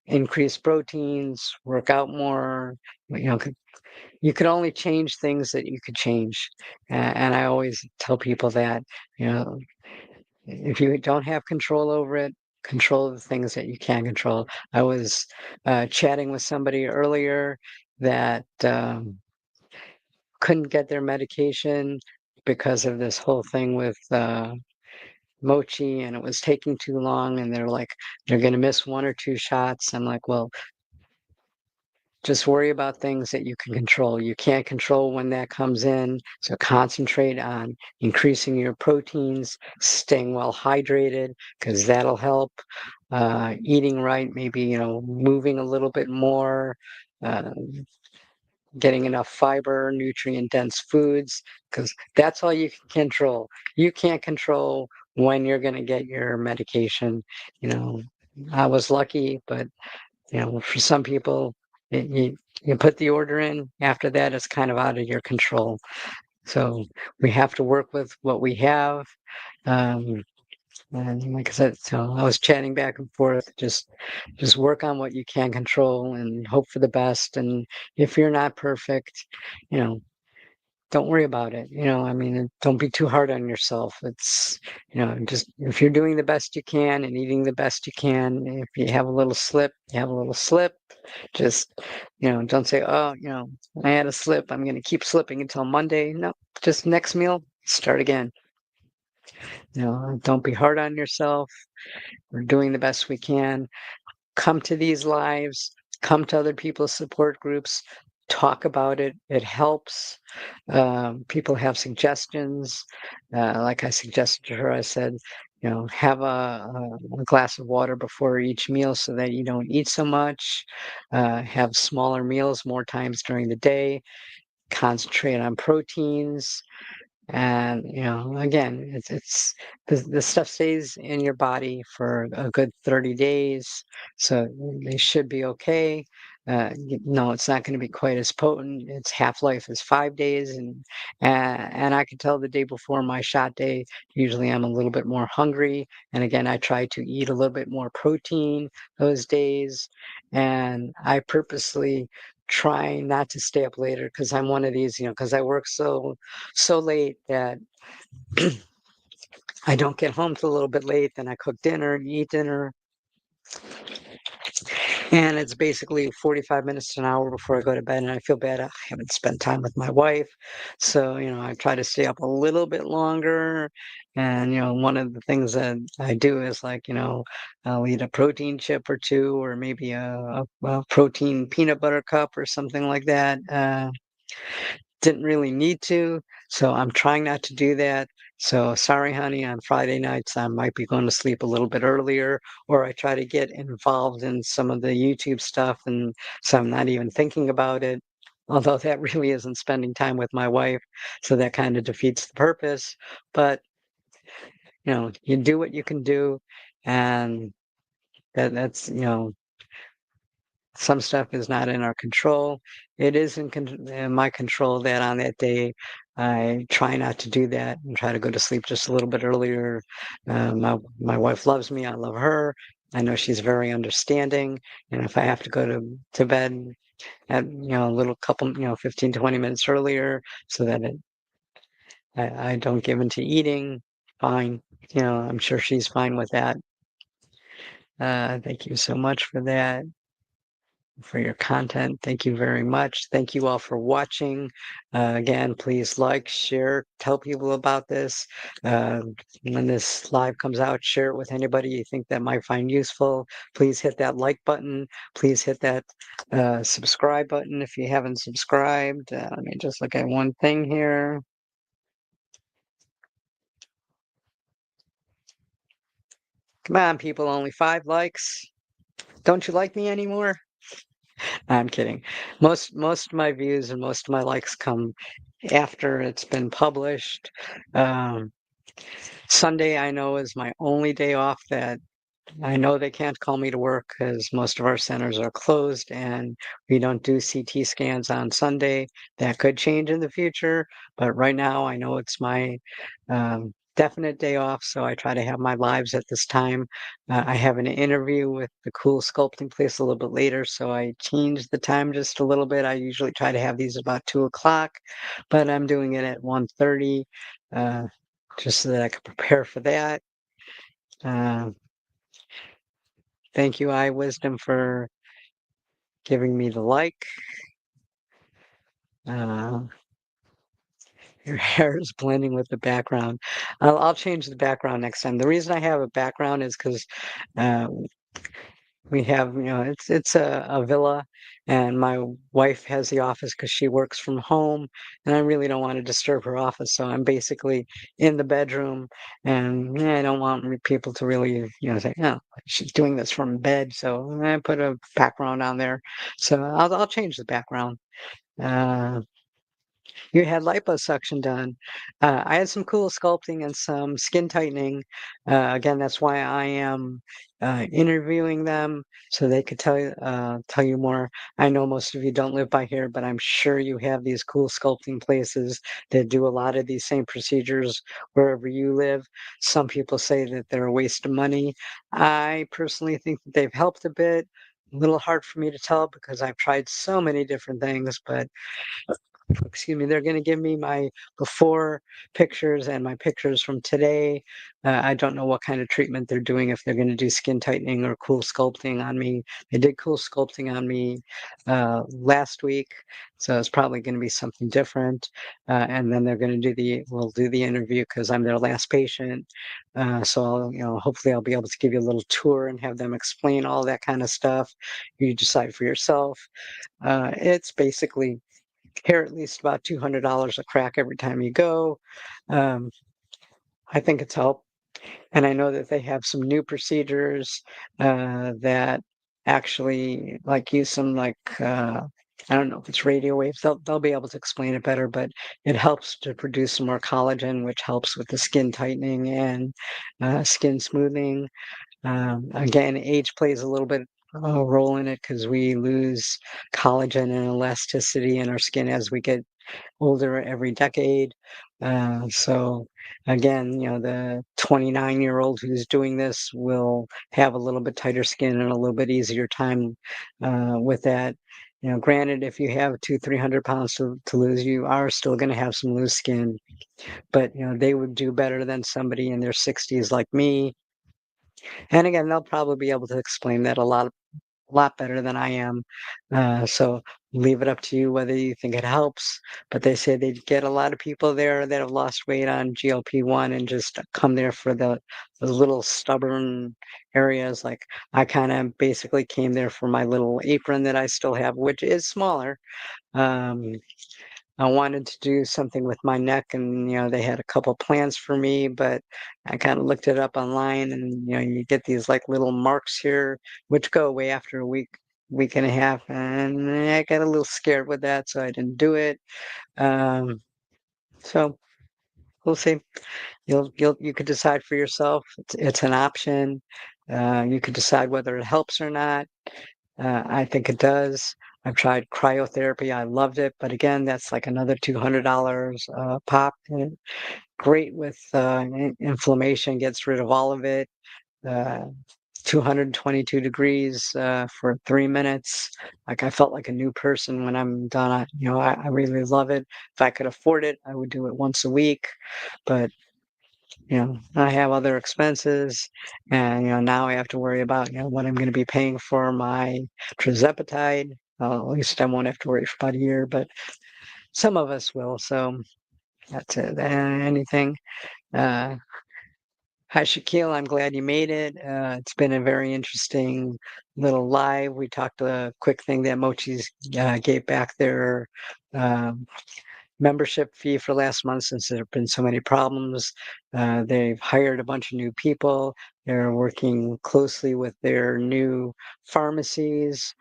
Speaker 1: increase proteins, work out more. You could only change things that you could change. And I always tell people that, if you don't have control over it, control the things that you can control. I was chatting with somebody earlier that couldn't get their medication because of this whole thing with mochi, and it was taking too long, and they're like, they're going to miss 1 or 2 shots. I'm like, well, just worry about things that you can control. You can't control when that comes in, so concentrate on increasing your proteins, staying well hydrated, because that'll help. Eating right, maybe moving a little bit more, getting enough fiber, nutrient-dense foods, because that's all you can control. You can't control when you're going to get your medication. I was lucky, but for some people, you put the order in. After that, it's kind of out of your control. So we have to work with what we have. And like I said, so I was chatting back and forth. Just work on what you can control and hope for the best. And if you're not perfect, you know, don't worry about it. I mean, don't be too hard on yourself. It's, just if you're doing the best you can and eating the best you can, if you have a little slip, you have a little slip. Just, don't say, oh, I had a slip. I'm going to keep slipping until Monday. No, just next meal, start again. Don't be hard on yourself. We're doing the best we can. Come to these lives, come to other people's support groups, talk about it. It helps. People have suggestions. Like I suggested to her, I said, have a glass of water before each meal so that you don't eat so much. Have smaller meals more times during the day. Concentrate on proteins. And again, it's the stuff stays in your body for a good 30 days, so they should be okay. No, it's not going to be quite as potent. Its half-life is 5 days, and I can tell the day before my shot day, usually I'm a little bit more hungry. And again, I try to eat a little bit more protein those days, and I purposely try not to stay up later because I'm one of these, because I work so late that I don't get home till a little bit late. Then I cook dinner, eat dinner, and it's basically 45 minutes to an hour before I go to bed. And I feel bad I haven't spent time with my wife. So, I try to stay up a little bit longer. And, one of the things that I do is like, I'll eat a protein chip or two, or maybe a protein peanut butter cup or something like that. Didn't really need to, so I'm trying not to do that. So sorry, honey, on Friday nights I might be going to sleep a little bit earlier, or I try to get involved in some of the YouTube stuff, and so I'm not even thinking about it. Although that really isn't spending time with my wife, so that kind of defeats the purpose. But you do what you can do, and that's some stuff is not in our control. It is in my control that on that day I try not to do that and try to go to sleep just a little bit earlier. My wife loves me. I love her. I know she's very understanding. And if I have to go to bed at a little couple 15 20 minutes earlier so that I don't give into eating, fine. I'm sure she's fine with that. Thank you so much for that, for your content. Thank you very much. Thank you all for watching. Again, please like, share, tell people about this. When this live comes out, share it with anybody you think that might find useful. Please hit that like button. Please hit that subscribe button if you haven't subscribed. Let me just look at one thing here. Come on, people, only 5 likes. Don't you like me anymore? I'm kidding. Most of my views and most of my likes come after it's been published. Um, Sunday, I know, is my only day off that I know they can't call me to work because most of our centers are closed and we don't do CT scans on Sunday. That could change in the future, but right now I know it's my definite day off, so I try to have my lives at this time. I have an interview with the cool sculpting place a little bit later, so I changed the time just a little bit. I usually try to have these about 2 o'clock, but I'm doing it at 1:30, just so that I can prepare for that. Thank you, iWisdom, for giving me the like. Your hair is blending with the background. I'll change the background next time. The reason I have a background is because we have, it's a villa, and my wife has the office because she works from home, and I really don't want to disturb her office, so I'm basically in the bedroom, and I don't want people to really, say, oh, she's doing this from bed, so I put a background on there. So I'll change the background. You had liposuction done. I had some cool sculpting and some skin tightening. Again, that's why I am interviewing them so they could tell you more. I know most of you don't live by here, but I'm sure you have these cool sculpting places that do a lot of these same procedures wherever you live. Some people say that they're a waste of money. I personally think that they've helped a bit. A little hard for me to tell because I've tried so many different things, but excuse me, they're going to give me my before pictures and my pictures from today. I don't know what kind of treatment they're doing, if they're going to do skin tightening or cool sculpting on me. They did cool sculpting on me last week, so it's probably going to be something different. And then they're going to we'll do the interview because I'm their last patient. So hopefully I'll be able to give you a little tour and have them explain all that kind of stuff. You decide for yourself. It's basically here at least about $200 a crack every time you go. I think it's helped. And I know that they have some new procedures that actually use some I don't know if it's radio waves. They'll be able to explain it better, but it helps to produce some more collagen, which helps with the skin tightening and skin smoothing. Again, age plays a little bit role in it because we lose collagen and elasticity in our skin as we get older every decade. So again, the 29-year-old who's doing this will have a little bit tighter skin and a little bit easier time with that. Granted, if you have 200-300 pounds to lose, you are still going to have some loose skin, but they would do better than somebody in their 60s like me. And again, they'll probably be able to explain that a lot better than I am. So leave it up to you whether you think it helps. But they say they get a lot of people there that have lost weight on GLP-1 and just come there for the little stubborn areas. Like I kind of basically came there for my little apron that I still have, which is smaller. I wanted to do something with my neck, and they had a couple plans for me, but I kind of looked it up online, and you get these little marks here, which go away after a week and a half, and I got a little scared with that, so I didn't do it. So we'll see. You could decide for yourself. It's an option. You could decide whether it helps or not. I think it does. I've tried cryotherapy. I loved it, but again, that's like another $200 pop. Great with inflammation, gets rid of all of it. 222 degrees for 3 minutes. Like I felt like a new person when I'm done. I really love it. If I could afford it, I would do it once a week, but I have other expenses, and now I have to worry about what I'm going to be paying for my trizepatide. At least I won't have to worry for about a year, but some of us will. So that's it. Anything. Hi, Shaquille. I'm glad you made it. It's been a very interesting little live. We talked a quick thing that Mochi's gave back their membership fee for last month since there have been so many problems. They've hired a bunch of new people. They're working closely with their new pharmacies.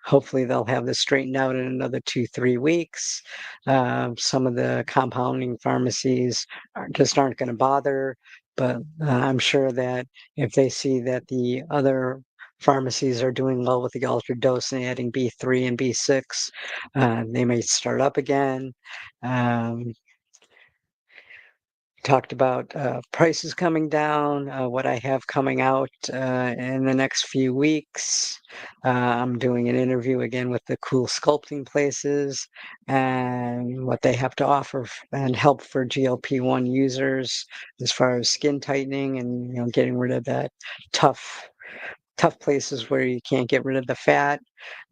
Speaker 1: Hopefully they'll have this straightened out in another 2-3 weeks. Some of the compounding pharmacies aren't going to bother, but I'm sure that if they see that the other pharmacies are doing well with the altered dose and adding B3 and B6, they may start up again. Talked about prices coming down, what I have coming out in the next few weeks. I'm doing an interview again with the cool sculpting places and what they have to offer and help for GLP-1 users as far as skin tightening and getting rid of that tough places where you can't get rid of the fat.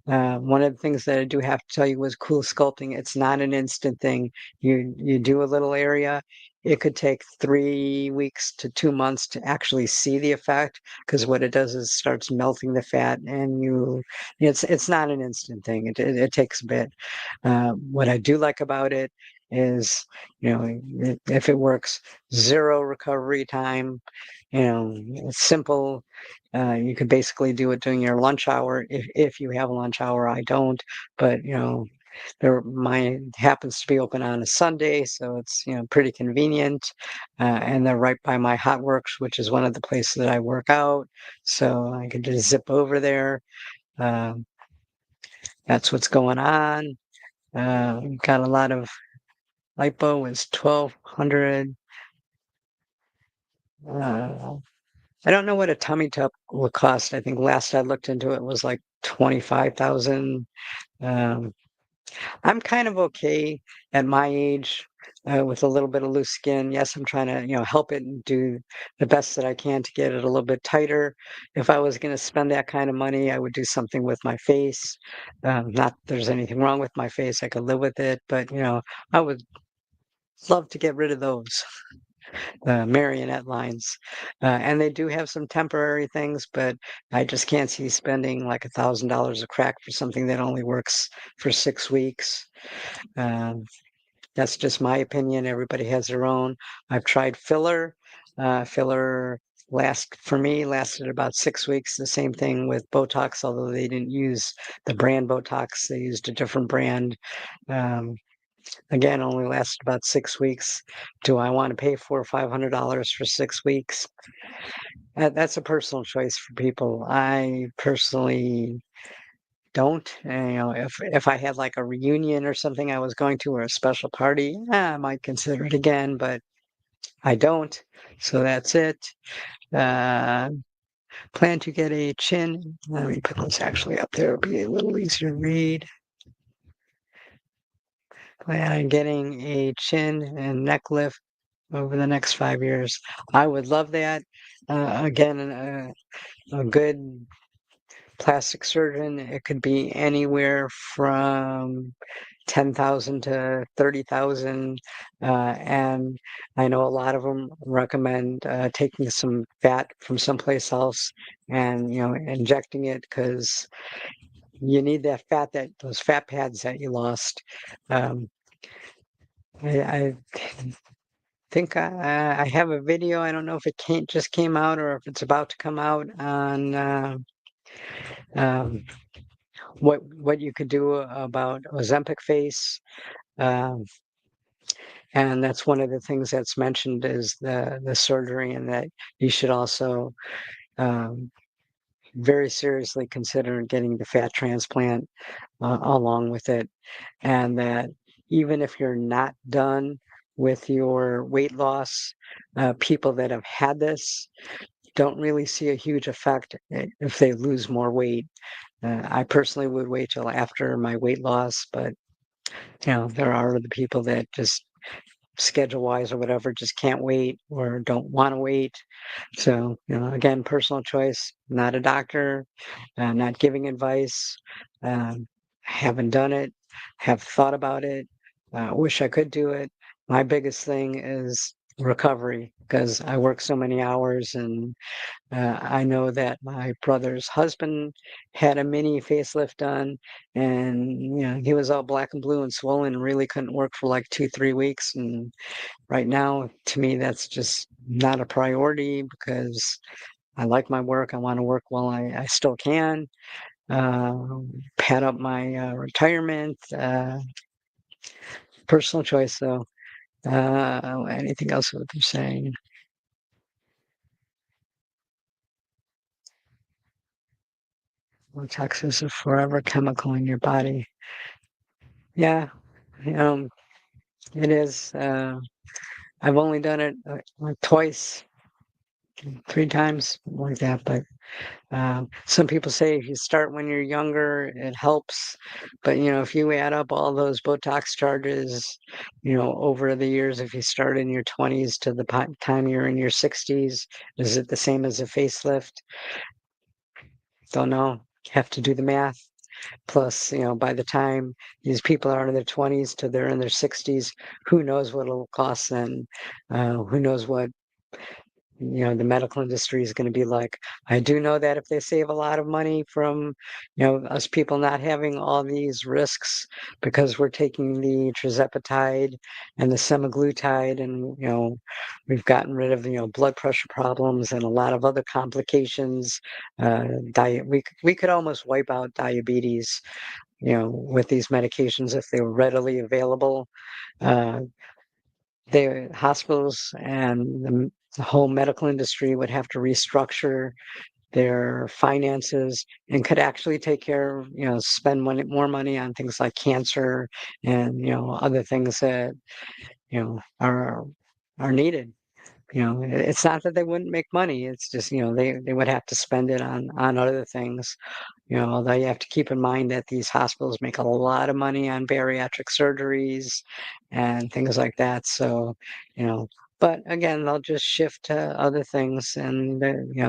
Speaker 1: One of the things that I do have to tell you was cool sculpting. It's not an instant thing. You do a little area. It could take 3 weeks to 2 months to actually see the effect, because what it does is starts melting the fat, and it's not an instant thing. It takes a bit. What I do like about it is, if it works, zero recovery time. It's simple. You could basically do it during your lunch hour if you have a lunch hour. I don't, but mine happens to be open on a Sunday, so it's pretty convenient. And they're right by my Hot Works, which is one of the places that I work out, so I could just zip over there. That's what's going on. Got a lot of lipo is 1,200. I don't know what a tummy tuck will cost. I think last I looked into it was like 25,000. I'm kind of okay at my age with a little bit of loose skin. Yes, I'm trying to, help it and do the best that I can to get it a little bit tighter. If I was going to spend that kind of money, I would do something with my face. Not that there's anything wrong with my face. I could live with it, but I would love to get rid of those marionette lines. And they do have some temporary things, but I just can't see spending like $1,000 a crack for something that only works for 6 weeks. Um, that's just my opinion. Everybody has their own. I've tried filler. Filler for me lasted about 6 weeks. The same thing with Botox, although they didn't use the brand Botox, they used a different brand. Um, Again, only lasted about 6 weeks. Do I want to pay $400 or $500 for 6 weeks? That's a personal choice for people. I personally don't. If I had like a reunion or something I was going to, or a special party, I might consider it again, but I don't. So that's it. Uh, Plan to get a chin. Let me put this actually up there. It'll be a little easier to read. Plan on getting a chin and neck lift over the next 5 years. I would love that. Again, a good plastic surgeon, it could be anywhere from 10,000 to 30,000. And I know a lot of them recommend taking some fat from someplace else and, injecting it because you need that fat, those fat pads that you lost. I think I have a video. I don't know if it just came out or if it's about to come out on um, what you could do about Ozempic face. Um, and that's one of the things that's mentioned is the surgery, and that you should also um, very seriously consider getting the fat transplant along with it, and that even if you're not done with your weight loss, people that have had this don't really see a huge effect if they lose more weight. I personally would wait till after my weight loss, but there are the people that just schedule wise or whatever just can't wait or don't want to wait. So, again, personal choice, not a doctor, not giving advice. Haven't done it, have thought about it, wish I could do it. My biggest thing is recovery because I work so many hours, and I know that my brother's husband had a mini facelift done, and he was all black and blue and swollen and really couldn't work for like 2, 3 weeks. And right now, to me, that's just not a priority because I like my work. I want to work while I still can. Uh, Pad up my retirement. Personal choice, though. Anything else what they're saying? Botox is a forever chemical in your body. Yeah, it is. I've only done it like twice, 3 times, like that. But some people say if you start when you're younger, it helps. But if you add up all those Botox charges, over the years, if you start in your 20s to the time you're in your 60s, is it the same as a facelift? Don't know. Have to do the math. Plus, by the time these people are in their 20s to they're in their 60s, who knows what it'll cost then? Who knows what the medical industry is going to be like. I do know that if they save a lot of money from us people not having all these risks because we're taking the trizepatide and the semaglutide, and we've gotten rid of blood pressure problems and a lot of other complications. Diet we could almost wipe out diabetes with these medications if they were readily available. uh, the hospitals and the whole medical industry would have to restructure their finances and could actually take care of, spend more money on things like cancer and, other things that, are needed. it's not that they wouldn't make money. It's just, they would have to spend it on other things. Although you have to keep in mind that these hospitals make a lot of money on bariatric surgeries and things like that. So, but again, they'll just shift to other things, and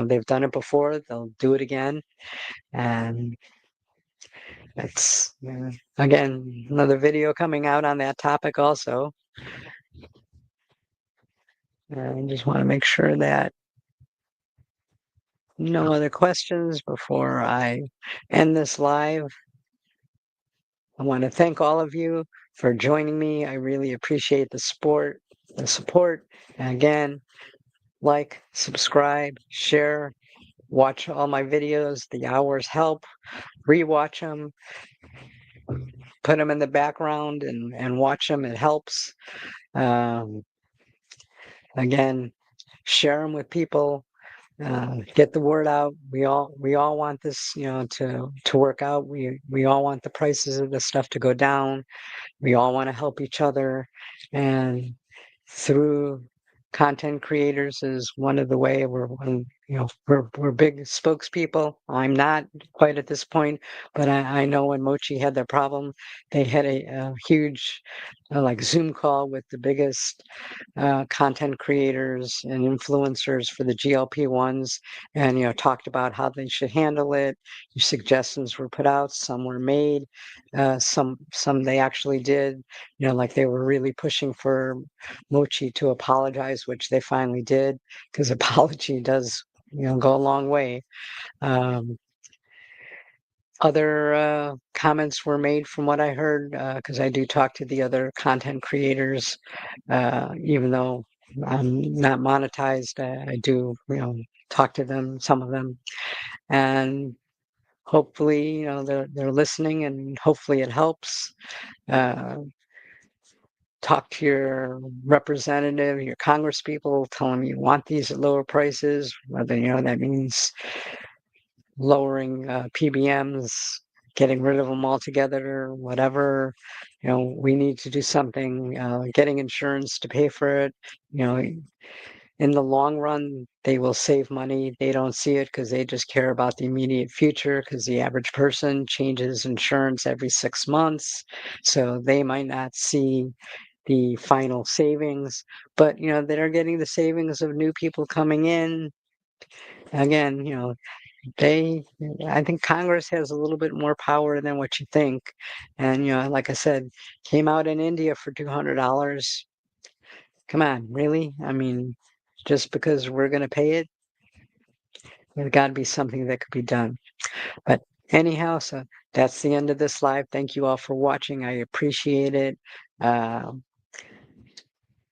Speaker 1: they've done it before. They'll do it again, and that's again another video coming out on that topic also. And I just want to make sure that no other questions before I end this live. I want to thank all of you for joining me. I really appreciate the support. And again, like, subscribe, share, watch all my videos. The hours help. Rewatch them, put them in the background and watch them. It helps. Again, share them with people. Get the word out. We all want this, to work out. We all want the prices of the stuff to go down. We all want to help each other, and through content creators is one of the way we're big spokespeople. I'm not quite at this point, but I know when Mochi had their problem, they had a huge like Zoom call with the biggest content creators and influencers for the GLP-1s, and talked about how they should handle it. Suggestions were put out, some were made, some they actually did. Like they were really pushing for Mochi to apologize, which they finally did, because apology does go a long way. Other comments were made from what I heard, because I do talk to the other content creators, even though I'm not monetized. I do, talk to them, some of them, and hopefully, they're listening, and hopefully it helps. Talk to your representative, your congresspeople, tell them you want these at lower prices, whether that means lowering PBMs, getting rid of them altogether, whatever. We need to do something, getting insurance to pay for it. In the long run, they will save money. They don't see it because they just care about the immediate future, because the average person changes insurance every 6 months. So they might not see the final savings, but they're getting the savings of new people coming in. Again, I think Congress has a little bit more power than what you think. And like I said, came out in India for $200. Come on, really? I mean, just because we're going to pay it, there's got to be something that could be done. But anyhow, so that's the end of this live. Thank you all for watching. I appreciate it.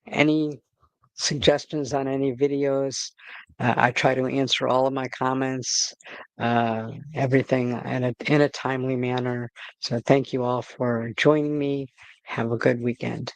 Speaker 1: Any suggestions on any videos? I try to answer all of my comments, everything in a timely manner. So thank you all for joining me. Have a good weekend.